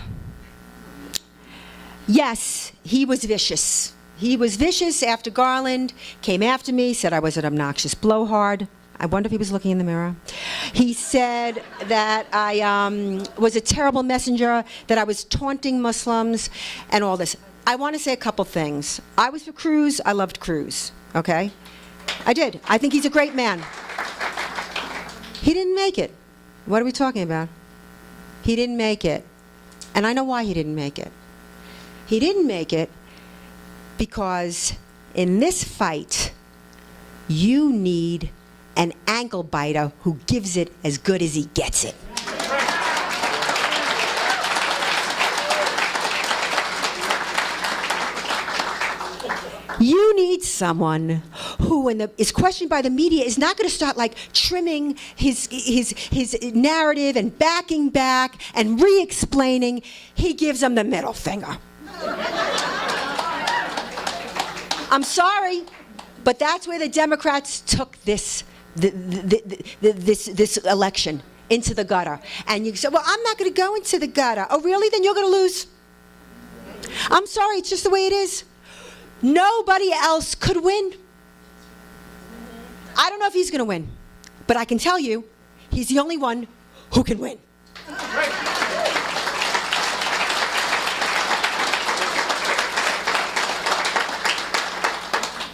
yes, he was vicious. He was vicious after Garland came after me, said I was an obnoxious blowhard. I wonder if he was looking in the mirror. He said that I was a terrible messenger, that I was taunting Muslims, and all this. I want to say a couple things. I was for Cruz. I loved Cruz, okay? I did. I think he's a great man. He didn't make it. What are we talking about? He didn't make it. And I know why he didn't make it. He didn't make it because in this fight, you need an ankle biter who gives it as good as he gets it. You need someone who, when is questioned by the media, is not going to start like trimming his narrative and backing back and re-explaining. He gives them the middle finger. I'm sorry, but that's where the Democrats took this election, into the gutter. And you say, well, I'm not going to go into the gutter. Oh, really? Then you're going to lose. I'm sorry, it's just the way it is. Nobody else could win. I don't know if he's going to win, but I can tell you, he's the only one who can win.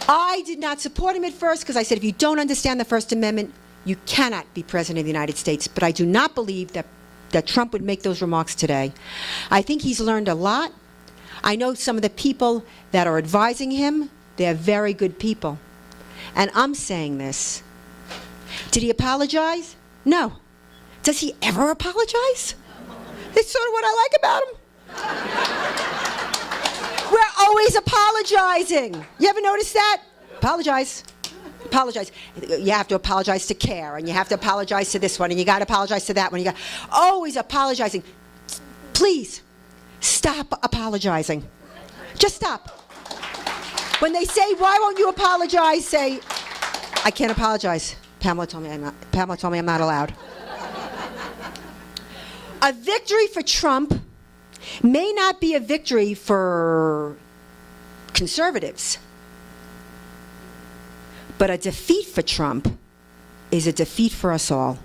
I did not support him at first because I said, if you don't understand the First Amendment, you cannot be President of the United States. But I do not believe that Trump would make those remarks today. I think he's learned a lot. I know some of the people that are advising him, they're very good people. And I'm saying this. Did he apologize? No. Does he ever apologize? That's sort of what I like about him. We're always apologizing. You ever notice that? Apologize. Apologize. You have to apologize to CARE, and you have to apologize to this one, and you got to apologize to that one. You got always apologizing. Please. Stop apologizing. Just stop. When they say, why won't you apologize, say, I can't apologize. Pamela told me I'm not allowed. A victory for Trump may not be a victory for conservatives, But a defeat for Trump is a defeat for us all.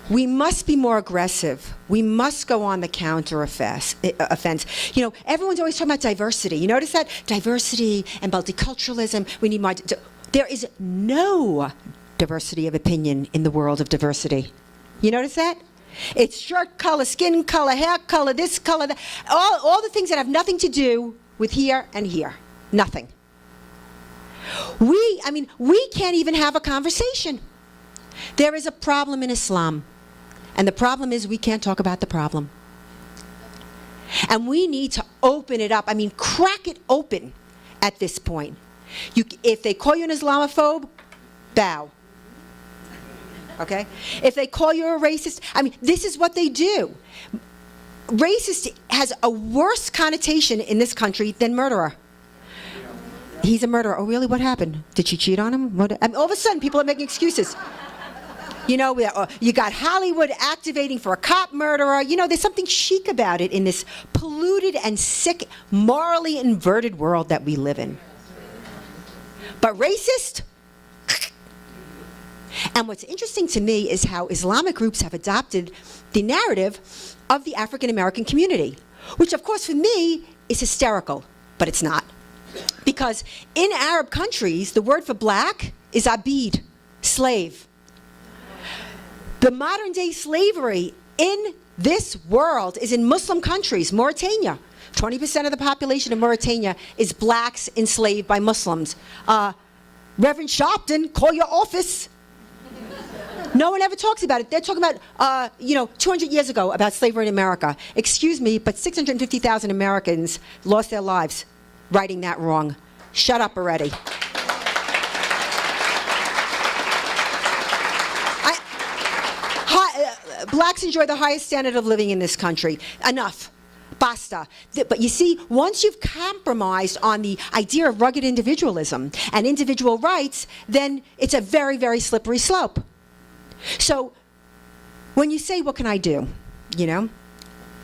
We must be more aggressive. We must go on the counter offense. You know, everyone's always talking about diversity. You notice that? Diversity and multiculturalism. We need more. There is no diversity of opinion in the world of diversity. You notice that? It's shirt color, skin color, hair color, this color, that. All the things that have nothing to do with here and here. Nothing. We can't even have a conversation. There is a problem in Islam. And the problem is we can't talk about the problem. And we need to open it up. I mean, crack it open at this point. If they call you an Islamophobe, bow. Okay? If they call you a racist, I mean, this is what they do. Racist has a worse connotation in this country than murderer. He's a murderer. Oh, really? What happened? Did she cheat on him? I mean, all of a sudden, people are making excuses. You know, you got Hollywood activating for a cop murderer. You know, there's something chic about it in this polluted and sick, morally inverted world that we live in. But racist? And what's interesting to me is how Islamic groups have adopted the narrative of the African American community, which of course for me is hysterical, but it's not. Because in Arab countries, the word for black is abid, slave. The modern day slavery in this world is in Muslim countries. Mauritania, 20% of the population of Mauritania is blacks enslaved by Muslims. Reverend Sharpton, call your office. No one ever talks about it. They're talking about, 200 years ago about slavery in America. Excuse me, but 650,000 Americans lost their lives writing that wrong. Shut up already. Blacks enjoy the highest standard of living in this country. Enough. Basta. But you see, once you've compromised on the idea of rugged individualism and individual rights, then it's a very, very slippery slope. So when you say, what can I do? You know,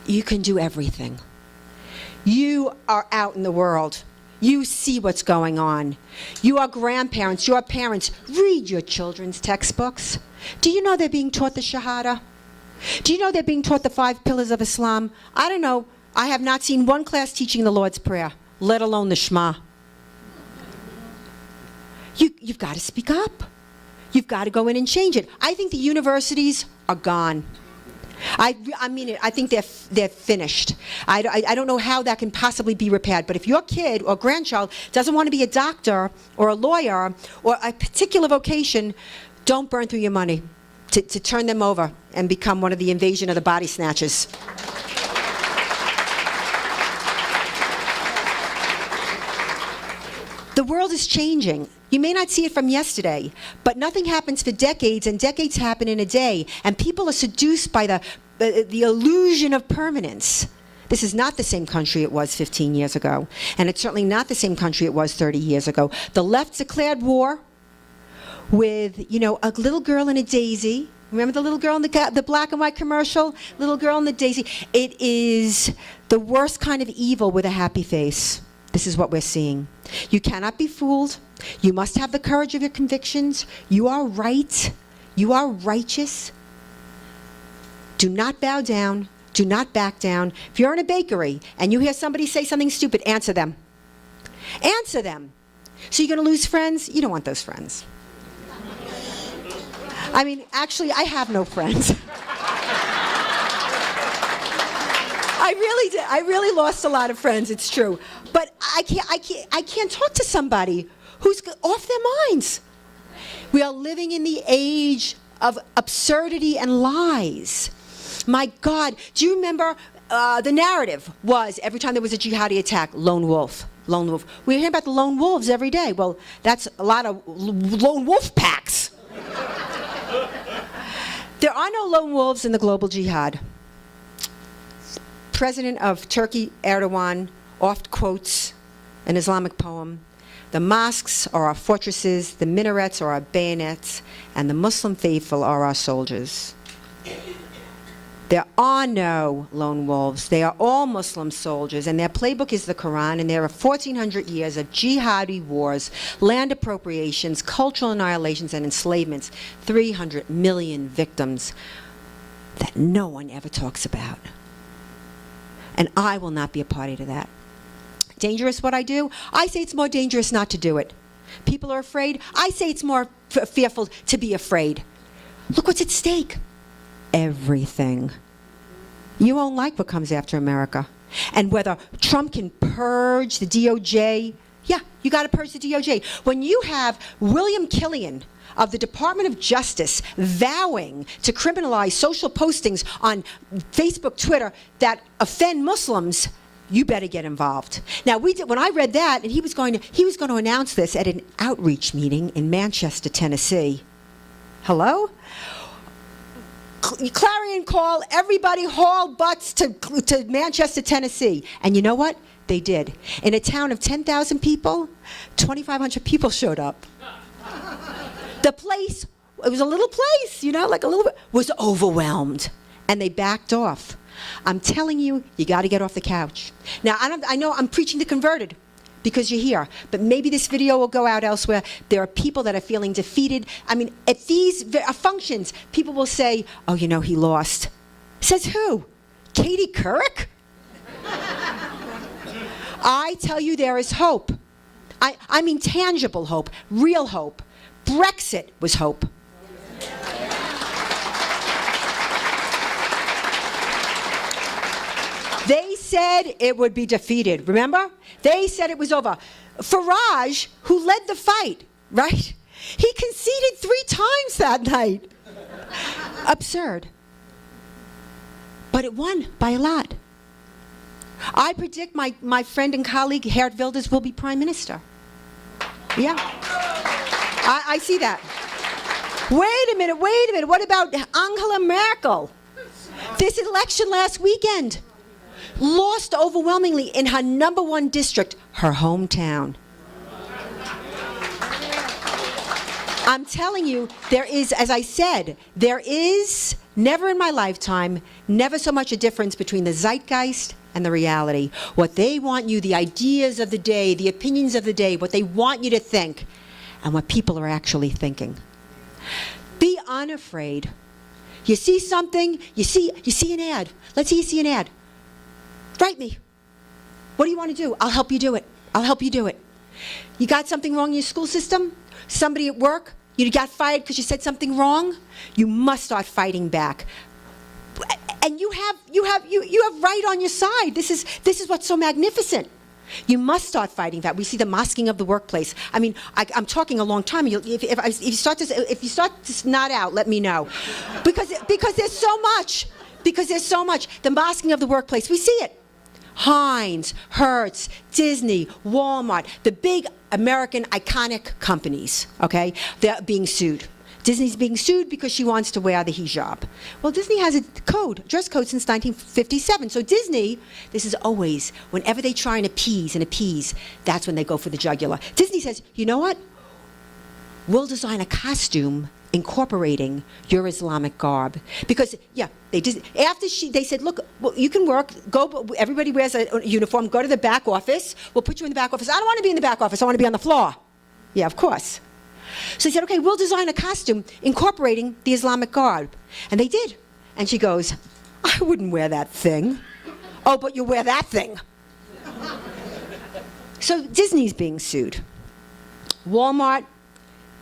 you can do everything. You are out in the world. You see what's going on. You are grandparents. You are parents. Read your children's textbooks. Do you know they're being taught the Shahada? Do you know they're being taught the 5 pillars of Islam? I don't know. I have not seen one class teaching the Lord's Prayer, let alone the Shema. You've got to speak up. You've got to go in and change it. I think the universities are gone. I mean it. I think they're finished. I don't know how that can possibly be repaired. But if your kid or grandchild doesn't want to be a doctor or a lawyer or a particular vocation, don't burn through your money to turn them over and become one of the invasion of the body snatchers. The world is changing. You may not see it from yesterday, but nothing happens for decades, and decades happen in a day, and people are seduced by the illusion of permanence. This is not the same country it was 15 years ago, and it's certainly not the same country it was 30 years ago. The left declared war with, a little girl in a daisy. Remember the little girl in the black and white commercial? Little girl in the daisy. It is the worst kind of evil with a happy face. This is what we're seeing. You cannot be fooled. You must have the courage of your convictions. You are right. You are righteous. Do not bow down. Do not back down. If you're in a bakery and you hear somebody say something stupid, answer them. Answer them. So you're going to lose friends? You don't want those friends. I mean, actually, I have no friends. I really did. I really lost a lot of friends, it's true. But I can't talk to somebody who's off their minds. We are living in the age of absurdity and lies. My God, do you remember the narrative was every time there was a jihadi attack, lone wolf, lone wolf. We hear about the lone wolves every day. Well, that's a lot of lone wolf packs. There are no lone wolves in the global jihad. President of Turkey, Erdogan, oft quotes an Islamic poem. The mosques are our fortresses, the minarets are our bayonets, and the Muslim faithful are our soldiers. There are no lone wolves. They are all Muslim soldiers, and their playbook is the Quran, and there are 1,400 years of jihadi wars, land appropriations, cultural annihilations, and enslavements. 300 million victims that no one ever talks about. And I will not be a party to that. Dangerous what I do? I say it's more dangerous not to do it. People are afraid. I say it's more fearful to be afraid. Look what's at stake. Everything. You won't like what comes after America. And whether Trump can purge the DOJ, yeah, you got to purge the DOJ. When you have William Killian of the Department of Justice vowing to criminalize social postings on Facebook, Twitter that offend Muslims, you better get involved. Now, when I read that, and he was going to announce this at an outreach meeting in Manchester, Tennessee. Hello? Clarion call, everybody haul butts to Manchester, Tennessee. And you know what? They did. In a town of 10,000 people, 2,500 people showed up. The place, it was a little place, like a little, was overwhelmed. And they backed off. I'm telling you, you got to get off the couch. Now, I know I'm preaching to converted because you're here, but maybe this video will go out elsewhere. There are people that are feeling defeated. I mean, at these functions, people will say, oh, he lost. Says who? Katie Couric? I tell you, there is hope. I mean tangible hope, real hope. Brexit was hope. They said it would be defeated, remember? They said it was over. Farage, who led the fight, right? He conceded 3 times that night. Absurd. But it won by a lot. I predict my friend and colleague Geert Wilders will be prime minister. Yeah. I see that. Wait a minute. What about Angela Merkel? This election last weekend. Lost overwhelmingly in her #1 district, her hometown. I'm telling you, there is, as I said, there is never in my lifetime, never so much a difference between the zeitgeist and the reality. What they want you, the ideas of the day, the opinions of the day, what they want you to think, and what people are actually thinking. Be unafraid. You see something, you see an ad. Let's say you see an ad. Write me. What do you want to do? I'll help you do it. I'll help you do it. You got something wrong in your school system? Somebody at work? You got fired because you said something wrong? You must start fighting back. And you have right on your side. This is what's so magnificent. You must start fighting that. We see the mosquing of the workplace. I mean, I'm talking a long time. If you start to nod out, let me know, because there's so much. Because there's so much. The mosquing of the workplace. We see it. Heinz, Hertz, Disney, Walmart, the big American iconic companies, okay, they're being sued. Disney's being sued because she wants to wear the hijab. Well, Disney has a dress code since 1957. So Disney, this is always, whenever they try and appease, that's when they go for the jugular. Disney says, you know what? We'll design a costume incorporating your Islamic garb. Because, yeah, they said, look, well, you can work, everybody wears a uniform, go to the back office, we'll put you in the back office. I don't want to be in the back office, I want to be on the floor. Yeah, of course. So they said, okay, we'll design a costume incorporating the Islamic garb. And they did. And she goes, I wouldn't wear that thing. Oh, but you wear that thing. So Disney's being sued. Walmart,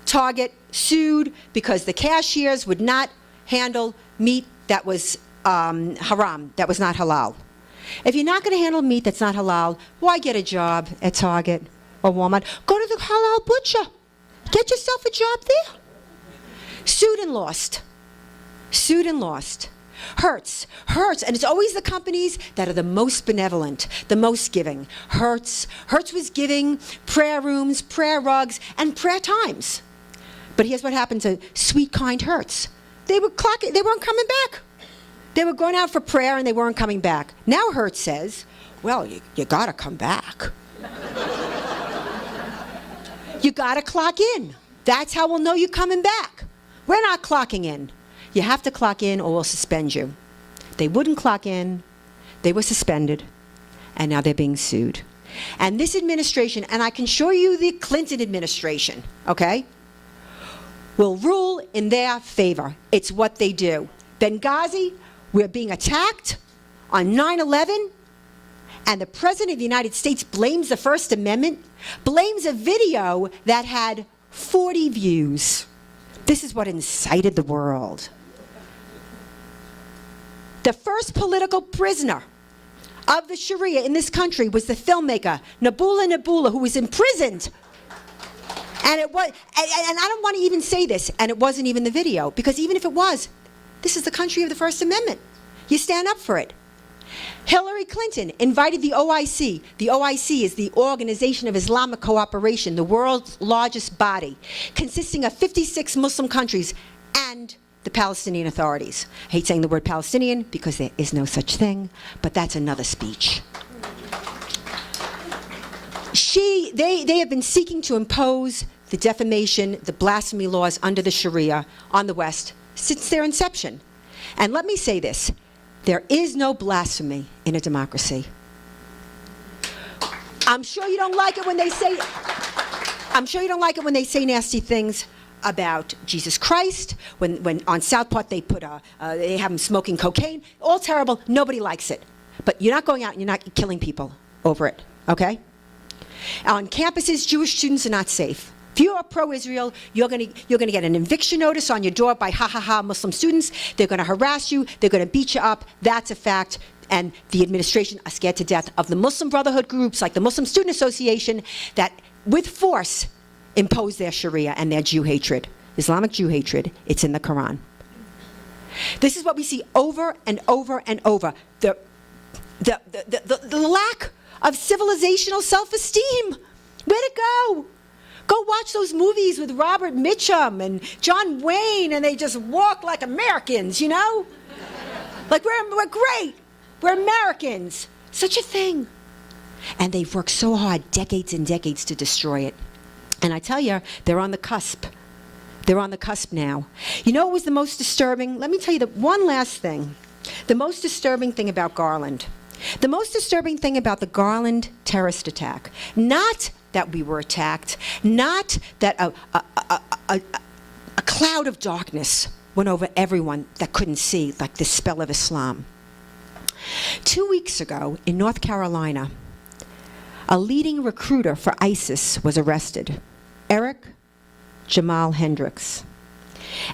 Target sued because the cashiers would not handle meat that was haram, that was not halal. If you're not going to handle meat that's not halal, why get a job at Target or Walmart? Go to the halal butcher. Get yourself a job there. Sued and lost. Sued and lost. Hertz, and it's always the companies that are the most benevolent, the most giving. Hertz was giving prayer rooms, prayer rugs, and prayer times. But here's what happened to sweet, kind Hertz. They weren't coming back. They were going out for prayer and they weren't coming back. Now Hertz says, well, you gotta come back. You gotta clock in. That's how we'll know you're coming back. We're not clocking in. You have to clock in or we'll suspend you. They wouldn't clock in. They were suspended. And now they're being sued. And this administration, and I can show you the Clinton administration, okay, will rule in their favor. It's what they do. Benghazi, we're being attacked on 9/11, and the President of the United States blames the First Amendment, blames a video that had 40 views. This is what incited the world. The first political prisoner of the Sharia in this country was the filmmaker Nabula, who was imprisoned. And it was, and I don't want to even say this, and it wasn't even the video, because even if it was, this is the country of the First Amendment. You stand up for it. Hillary Clinton invited the OIC. The OIC is the Organization of Islamic Cooperation, the world's largest body, consisting of 56 Muslim countries and the Palestinian authorities. I hate saying the word Palestinian because there is no such thing, but that's another speech. They have been seeking to impose the defamation, the blasphemy laws under the Sharia on the West since their inception. And let me say this, there is no blasphemy in a democracy. I'm sure you don't like it when they say nasty things about Jesus Christ, when on South Park they have him smoking cocaine. All terrible, nobody likes it. But you're not going out and you're not killing people over it, okay? On campuses, Jewish students are not safe. If you are pro-Israel, you're going to get an eviction notice on your door by ha-ha-ha Muslim students. They're going to harass you. They're going to beat you up. That's a fact. And the administration are scared to death of the Muslim Brotherhood groups like the Muslim Student Association that, with force, impose their Sharia and their Jew hatred. Islamic Jew hatred. It's in the Quran. This is what we see over and over and over. The lack of civilizational self-esteem. Where'd it go? Go watch those movies with Robert Mitchum and John Wayne, and they just walk like Americans, you know? Like, we're great. We're Americans. Such a thing. And they've worked so hard, decades and decades, to destroy it. And I tell you, they're on the cusp. They're on the cusp now. You know what was the most disturbing? Let me tell you the one last thing. The most disturbing thing about Garland. The most disturbing thing about the Garland terrorist attack, not that we were attacked, not that a cloud of darkness went over everyone that couldn't see, like the spell of Islam. 2 weeks ago in North Carolina, a leading recruiter for ISIS was arrested, Eric Jamal Hendricks.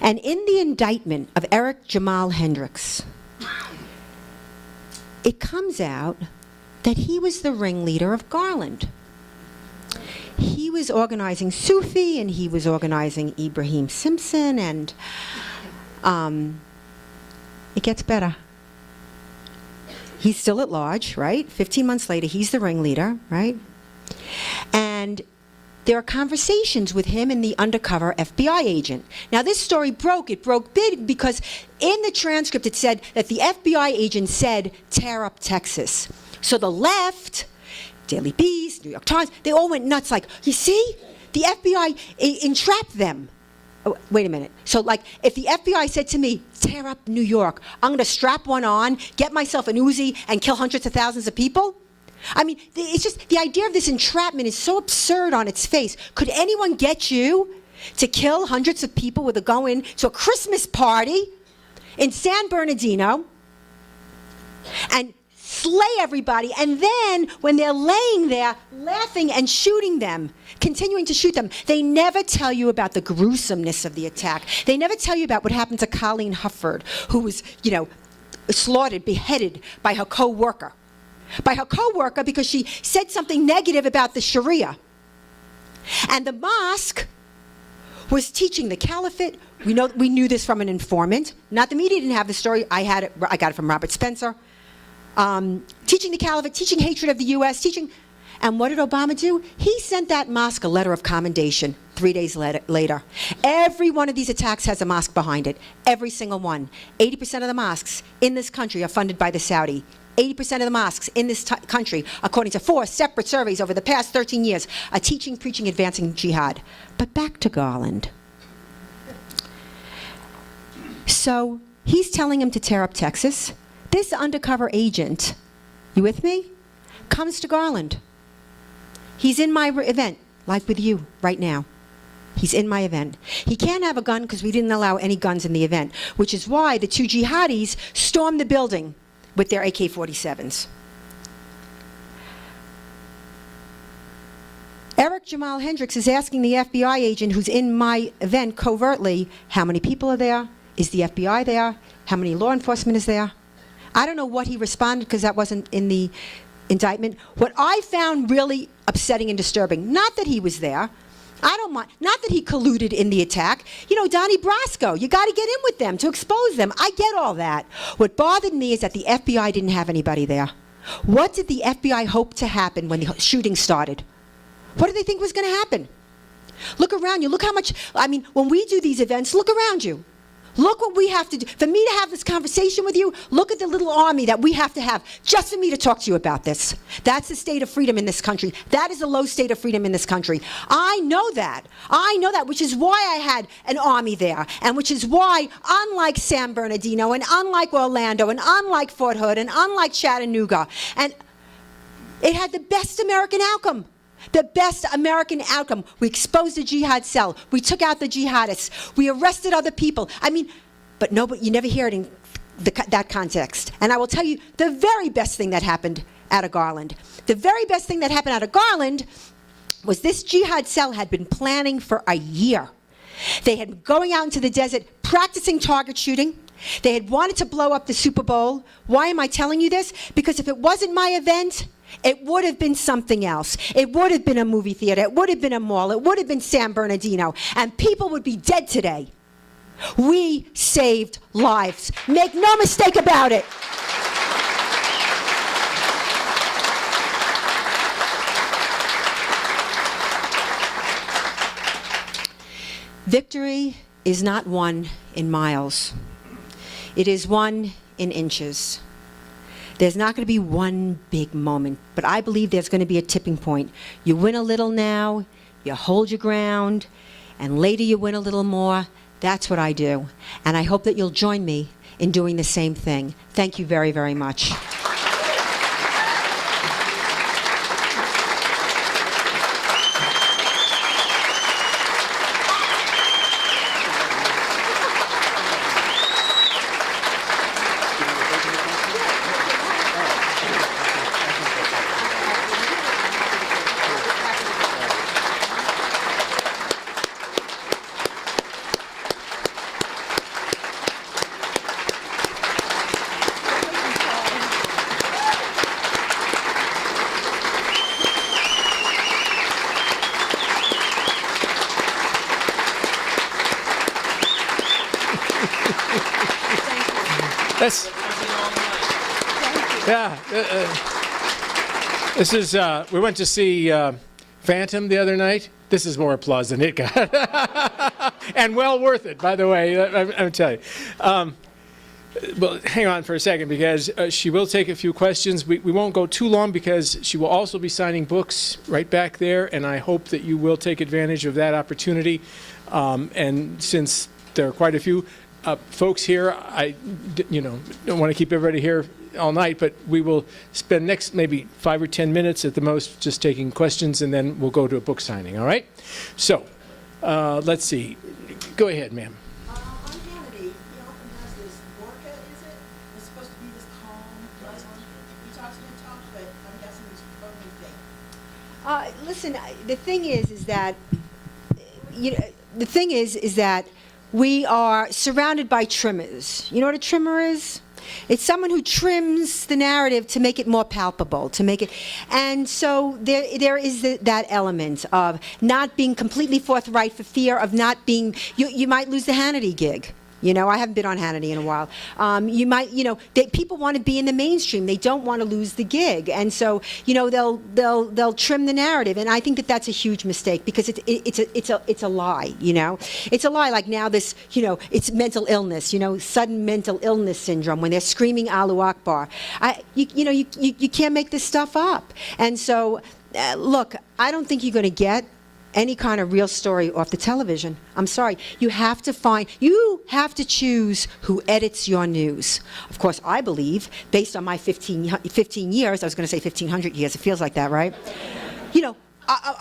And in the indictment of Eric Jamal Hendricks, it comes out that he was the ringleader of Garland. He was organizing Sufi, and he was organizing Ibrahim Simpson, and it gets better. He's still at large, right? 15 months later, he's the ringleader, right? And there are conversations with him and the undercover FBI agent. Now, this story broke. It broke big because in the transcript it said that the FBI agent said, tear up Texas. So the left, Daily Beast, New York Times, they all went nuts like, you see? The FBI entrapped them. Oh, wait a minute. So, like, if the FBI said to me, tear up New York, I'm going to strap one on, get myself an Uzi, and kill hundreds of thousands of people? I mean, it's just, the idea of this entrapment is so absurd on its face. Could anyone get you to kill hundreds of people with a go in to a Christmas party in San Bernardino and slay everybody, and then when they're laying there laughing and shooting them, continuing to shoot them, they never tell you about the gruesomeness of the attack. They never tell you about what happened to Colleen Hufford, who was, slaughtered, beheaded by her co-worker. By her co-worker because she said something negative about the Sharia. And the mosque was teaching the caliphate. We knew this from an informant. Not the media didn't have the story. I got it from Robert Spencer. Teaching the caliphate, teaching hatred of the U.S., and what did Obama do? He sent that mosque a letter of commendation 3 days later. Every one of these attacks has a mosque behind it. Every single one. 80% of the mosques in this country are funded by the Saudi. 80% of the mosques in this country, according to 4 separate surveys over the past 13 years, are teaching, preaching, advancing jihad. But back to Garland. So he's telling him to tear up Texas. This undercover agent, you with me, comes to Garland. He's in my event, like with you right now. He's in my event. He can't have a gun because we didn't allow any guns in the event, which is why the two jihadis stormed the building with their AK-47s. Eric Jamal Hendricks is asking the FBI agent who's in my event covertly, how many people are there? Is the FBI there? How many law enforcement is there? I don't know what he responded because that wasn't in the indictment. What I found really upsetting and disturbing, not that he was there, I don't mind, not that he colluded in the attack. You know, Donnie Brasco, you got to get in with them to expose them. I get all that. What bothered me is that the FBI didn't have anybody there. What did the FBI hope to happen when the shooting started? What did they think was going to happen? Look around you. Look how much, I mean, when we do these events, look around you. Look what we have to do. For me to have this conversation with you, look at the little army that we have to have just for me to talk to you about this. That's the state of freedom in this country. That is the low state of freedom in this country. I know that. I know that, which is why I had an army there, and which is why, unlike San Bernardino, and unlike Orlando, and unlike Fort Hood, and unlike Chattanooga, and it had the best American outcome. The best American outcome. We exposed the jihad cell. We took out the jihadists. We arrested other people. I mean, but you never hear it in that context. And I will tell you the very best thing that happened out of Garland. The very best thing that happened out of Garland was this jihad cell had been planning for a year. They had been going out into the desert, practicing target shooting. They had wanted to blow up the Super Bowl. Why am I telling you this? Because if it wasn't my event, it would have been something else. It would have been a movie theater. It would have been a mall. It would have been San Bernardino. And people would be dead today. We saved lives. Make no mistake about it. Victory is not won in miles. It is won in inches. There's not going to be one big moment, but I believe there's going to be a tipping point. You win a little now, you hold your ground, and later you win a little more. That's what I do. And I hope that you'll join me in doing the same thing. Thank you very, very much. That's, yeah. This is, we went to see Phantom the other night. This is more applause than it got. And well worth it, by the way, I'm telling you. Well, hang on for a second, because she will take a few questions. We won't go too long, because she will also be signing books right back there, and I hope that you will take advantage of that opportunity. And since there are quite a few folks here, I don't want to keep everybody here all night, but we will spend next maybe 5 or 10 minutes at the most just taking questions, and then we'll go to a book signing, all right? So, let's see. Go ahead, ma'am. On Hannity, he often has this Borka, is it? It's supposed to be this calm, pleasant. He talks good talk, but I'm guessing it's a phony thing. Listen, the thing is that, the thing is that we are surrounded by trimmers. You know what a trimmer is? It's someone who trims the narrative to make it more palpable, to make it, and so there is that element of not being completely forthright for fear of not being, you might lose the Hannity gig. You know, I haven't been on Hannity in a while. You might, people want to be in the mainstream. They don't want to lose the gig, and so they'll trim the narrative. And I think that that's a huge mistake, because it's a lie. It's a lie. Like now, this it's mental illness. Sudden mental illness syndrome, when they're screaming Allahu Akbar. You can't make this stuff up. And so, look, I don't think you're going to get any kind of real story off the television. I'm sorry. You have to choose who edits your news. Of course, I believe, based on my 15 years, I was going to say 1,500 years, it feels like that, right? You know,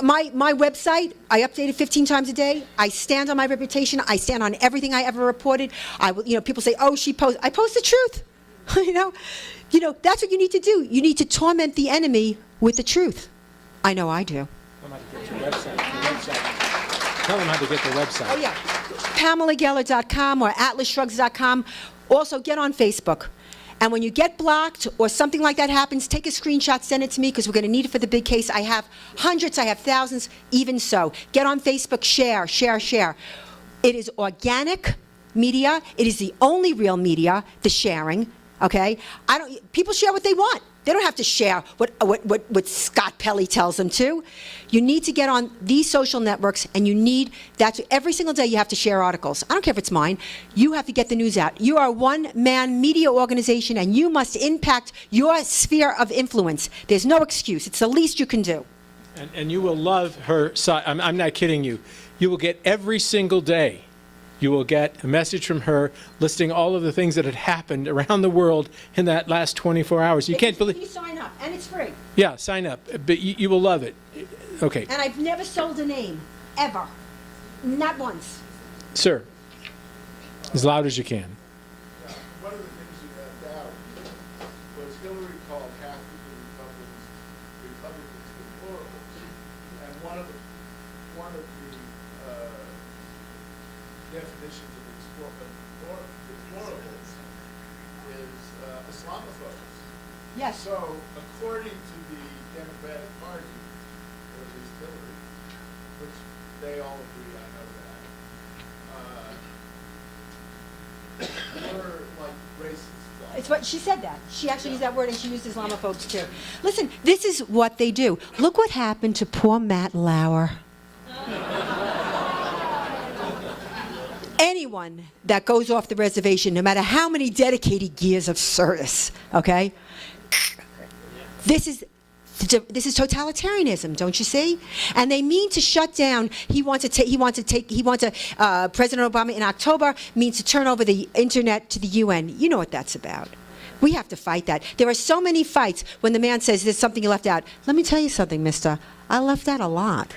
my website, I update it 15 times a day. I stand on my reputation. I stand on everything I ever reported. People say, oh, I post the truth. you know, that's what you need to do. You need to torment the enemy with the truth. I know I do. Tell them how to get their website. Oh, yeah. PamelaGeller.com or AtlasShrugs.com. Also, get on Facebook. And when you get blocked or something like that happens, take a screenshot, send it to me, because we're going to need it for the big case. I have hundreds, I have thousands, even so. Get on Facebook, share, share, share. It is organic media. It is the only real media, the sharing, okay? People share what they want. They don't have to share what Scott Pelley tells them to. You need to get on these social networks, and every single day you have to share articles. I don't care if it's mine. You have to get the news out. You are a one-man media organization, and you must impact your sphere of influence. There's no excuse. It's the least you can do. And you will love her site. I'm not kidding you. You will get every single day. You will get a message from her listing all of the things that had happened around the world in that last 24 hours. You can't believe. You sign up, and it's free. Yeah, sign up. But you will love it. Okay. And I've never sold a name, ever. Not once. Sir, as loud as you can. One of the things you left out was Hillary called half of the Republicans deplorables, and one of the definitions of deplorables is Islamophobes. Yes. So, according to the Democratic Party, or at least Hillary, which they all agree, I know that, we're like racists. It's what she said that. She actually used that word, and she used Islamophobes too. Listen, this is what they do. Look what happened to poor Matt Lauer. Anyone that goes off the reservation, no matter how many dedicated years of service, okay? This is totalitarianism, don't you see? And they mean to shut down. President Obama in October means to turn over the internet to the UN. You know what that's about. We have to fight that. There are so many fights when the man says there's something you left out. Let me tell you something, mister. I left out a lot.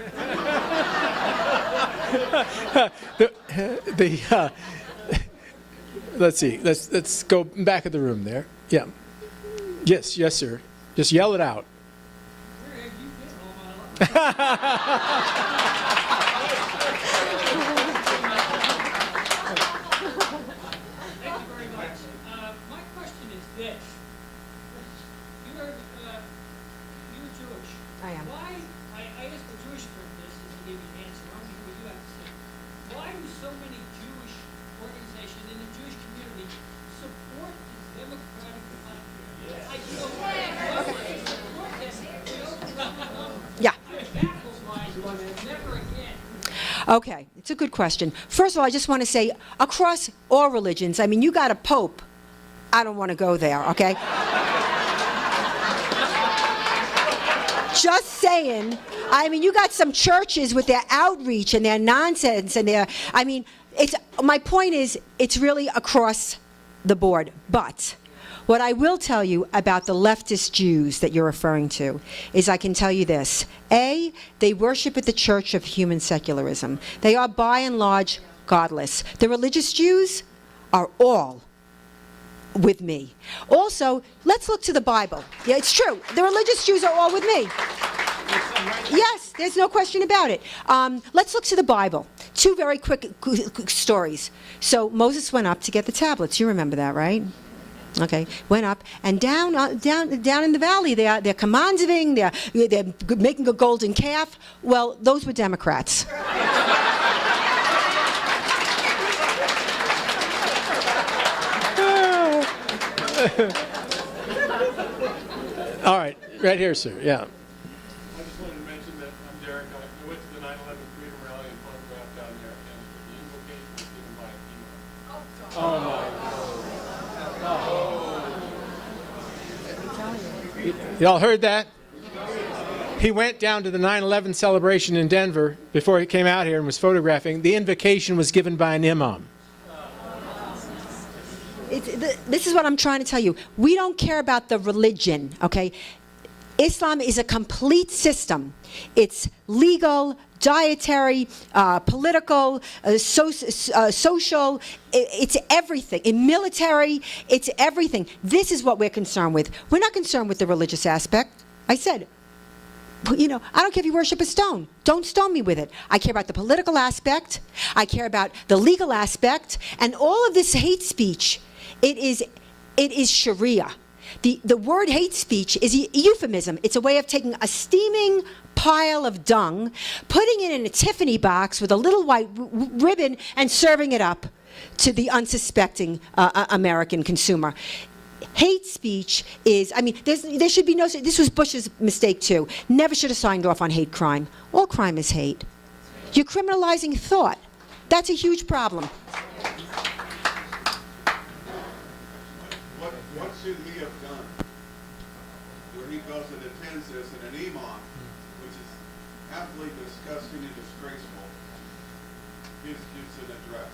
Let's see. Let's go back of the room there. Yeah. Yes, sir. Just yell it out. Where have you been all my life? Thank you very much. My question is this. You're Jewish. I am. Why, I asked the Jewish friend this, and he gave me an answer. I want to hear what you have to say. Why do so many Jewish organizations in the Jewish community support this Democratic plan? I don't Yeah. never again. Okay, it's a good question. First of all, I just want to say, across all religions, I mean, you got a pope. I don't want to go there, okay? Just saying. I mean, you got some churches with their outreach and their nonsense and my point is, it's really across the board. But what I will tell you about the leftist Jews that you're referring to is I can tell you this. A, they worship at the church of human secularism. They are by and large godless. The religious Jews are all with me. Also, let's look to the Bible. Yeah, it's true. The religious Jews are all with me. Yes, there's no question about it. Let's look to the Bible. Two very quick stories. So Moses went up to get the tablets. You remember that, right? Okay, went up, and down in the valley, they're commanding, they're making a golden calf. Well, those were Democrats. All right, right here, sir. Yeah. I just wanted to mention that I'm Derek. I went to the 9/11 Freedom Rally and photographed down there, and the invocation was given by a female. Y'all heard that? he went down to the 9/11 celebration in Denver before he came out here and was photographing. The invocation was given by an imam. This is what I'm trying to tell you. We don't care about the religion, okay? Islam is a complete system. It's legal, dietary, political, social, it's everything. In military, it's everything. This is what we're concerned with. We're not concerned with the religious aspect. I said, you know, I don't care if you worship a stone. Don't stone me with it. I care about the political aspect. I care about the legal aspect. And all of this hate speech, it is Sharia. The word hate speech is a euphemism. It's a way of taking a steaming pile of dung, putting it in a Tiffany box with a little white ribbon, and serving it up to the unsuspecting American consumer. Hate speech is, I mean, there should be no, this was Bush's mistake too. Never should have signed off on hate crime. All crime is hate. You're criminalizing thought. That's a huge problem. What should he have done? Where he goes and attends this, and an imam, which is absolutely disgusting and disgraceful, gives an address.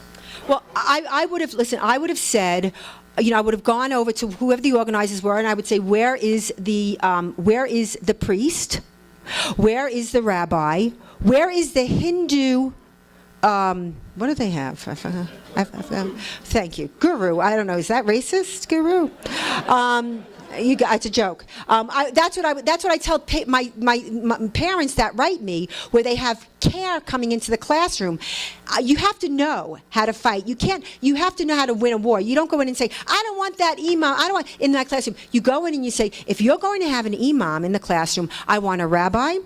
Well, I would have, listen, I would have said, you know, I would have gone over to whoever the organizers were, and I would say, where is the priest? Where is the rabbi? Where is the Hindu, what do they have? Thank you. Guru. I don't know. Is that racist? Guru. It's a joke. That's what I tell my parents that write me, where they have care coming into the classroom. You have to know how to fight. You have to know how to win a war. You don't go in and say, I don't want that imam. I don't want in that classroom. You go in and you say, if you're going to have an imam in the classroom, I want a rabbi.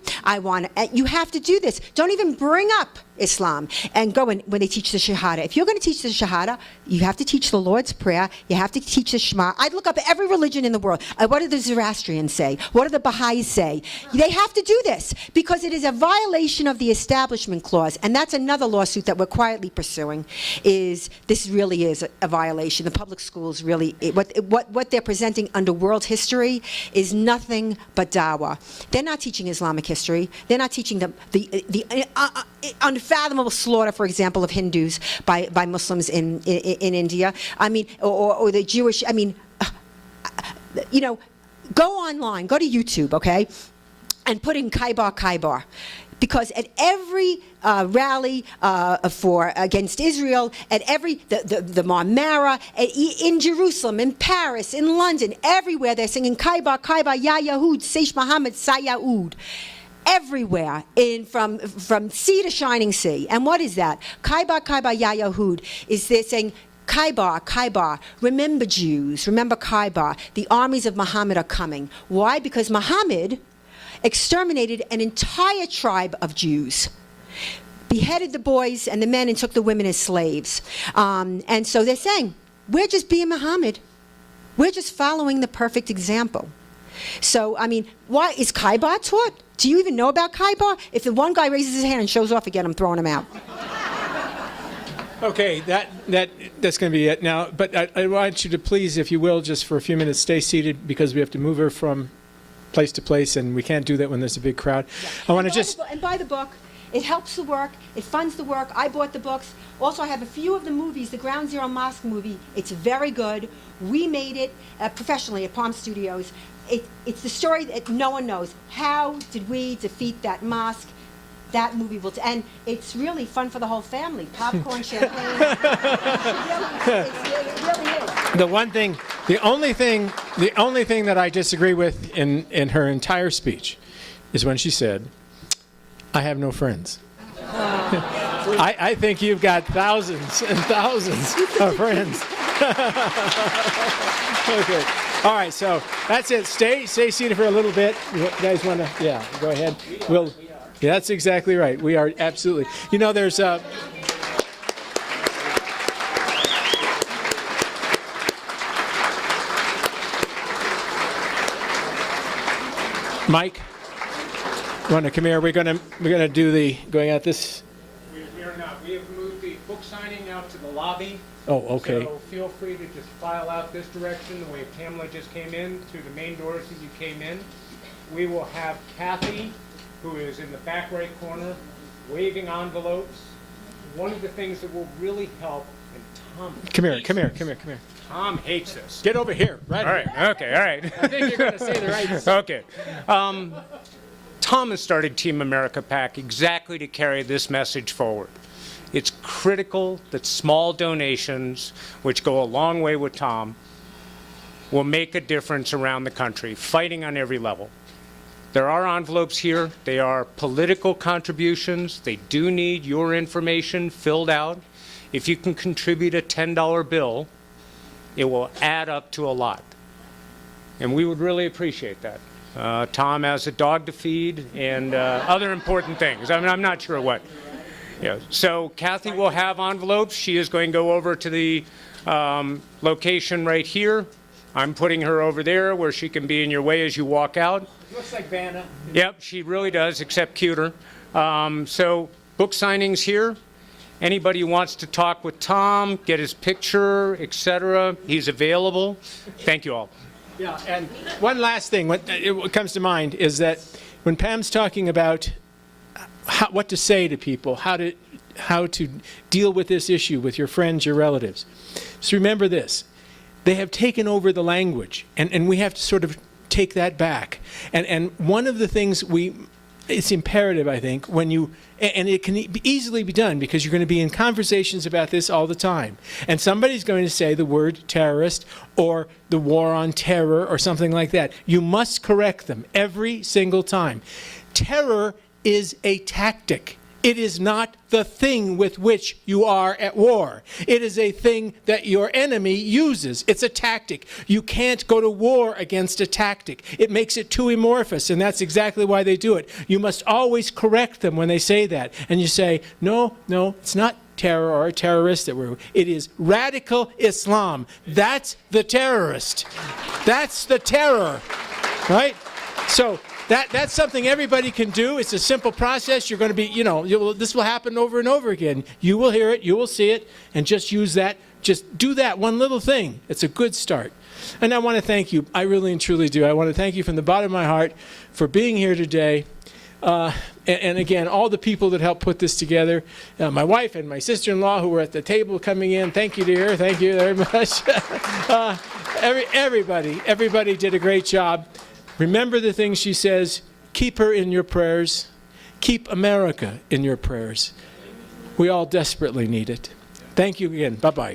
You have to do this. Don't even bring up Islam and go in when they teach the Shahada. If you're going to teach the Shahada, you have to teach the Lord's Prayer. You have to teach the Shema. I'd look up every religion in the world. What do the Zoroastrians say? What do the Baha'is say? They have to do this because it is a violation of the Establishment Clause, and that's another lawsuit that we're quietly pursuing. This really is a violation. The public schools really, what they're presenting under world history is nothing but dawah. They're not teaching Islamic history. They're not teaching the unfathomable slaughter, for example, of Hindus by Muslims in India. I mean, or the Jewish. I mean, you know, go online, go to YouTube, okay, and put in Khaybar. Because at every rally against Israel, at every the Marmara, in Jerusalem, in Paris, in London, everywhere they're singing Khaybar, Ya Yahud, Seish Muhammad, Sayaud. Everywhere, from sea to shining sea. And what is that? Khaybar, Ya Yahud is they're saying, Khaybar, remember Jews, remember Khaybar. The armies of Muhammad are coming. Why? Because Muhammad exterminated an entire tribe of Jews, beheaded the boys and the men, and took the women as slaves. And so they're saying, we're just being Muhammad. We're just following the perfect example. So, I mean, why is Khaybar taught? Do you even know about Khaybar? If the one guy raises his hand and shows off again, I'm throwing him out. Okay, that's going to be it now. But I want you to please, if you will, just for a few minutes, stay seated because we have to move her from place to place, and we can't do that when there's a big crowd. Yeah. I want to just... And buy the book. It helps the work. It funds the work. I bought the books. Also, I have a few of the movies, the Ground Zero Mosque movie. It's very good. We made it professionally at Palm Studios. It's the story that no one knows. How did we defeat that mosque? That movie will, and it's really fun for the whole family. Popcorn, champagne. It really is. The only thing that I disagree with in her entire speech is when she said, I have no friends. I think you've got thousands and thousands of friends. Okay. All right, so that's it. Stay seated for a little bit. You guys want to, yeah, go ahead. Yeah, that's exactly right. We are absolutely. You know, there's Mike, you want to come here? We're gonna do the going at this. We are not. We have moved the book signing out to the lobby. Oh, okay. So feel free to just file out this direction, the way Pamela just came in, through the main doors that you came in. we will have Kathy, who is in the back right corner, waving envelopes. One of the things that will really help, and Tom Come here, hates come here, this. come here, come here. Tom hates this. Get over here, right? All right, okay, all right. I think you're going to say the right stuff. Okay. Tom has started Team America PAC exactly to carry this message forward. It's critical that small donations, which go a long way with Tom, will make a difference around the country, fighting on every level. There are envelopes here. They are political contributions. They do need your information filled out. If you can contribute a $10 bill, it will add up to a lot. And we would really appreciate that. Tom has a dog to feed and other important things. I mean, I'm not sure what. Yeah. So Kathy will have envelopes. She is going to go over to the location right here. I'm putting her over there where she can be in your way as you walk out. Looks like Vanna. Yep, she really does, except cuter. So book signings here. Anybody who wants to talk with Tom, get his picture, etc., he's available. Thank you all. Yeah, and one last thing, what comes to mind is that when Pam's talking about what to say to people, how to deal with this issue with your friends, your relatives, just remember this. They have taken over the language, and we have to sort of take that back. And one of the things it's imperative, I think, when you, and it can easily be done because you're going to be in conversations about this all the time. And somebody's going to say the word terrorist or the war on terror or something like that. You must correct them every single time. Terror is a tactic. It is not the thing with which you are at war. It is a thing that your enemy uses. It's a tactic. You can't go to war against a tactic. It makes it too amorphous, and that's exactly why they do it. You must always correct them when they say that. And you say, no, it's not terror or a terrorist. It is radical Islam. That's the terrorist. That's the terror, right? So that's something everybody can do. It's a simple process. You're going to be, this will happen over and over again. You will hear it, you will see it, and just use that. Just do that one little thing. It's a good start. And I want to thank you. I really and truly do. I want to thank you from the bottom of my heart for being here today. And again, all the people that helped put this together, my wife and my sister-in-law who were at the table coming in, thank you, dear. Thank you very much. Everybody did a great job. Remember the things she says. Keep her in your prayers. Keep America in your prayers. We all desperately need it. Thank you again. Bye-bye.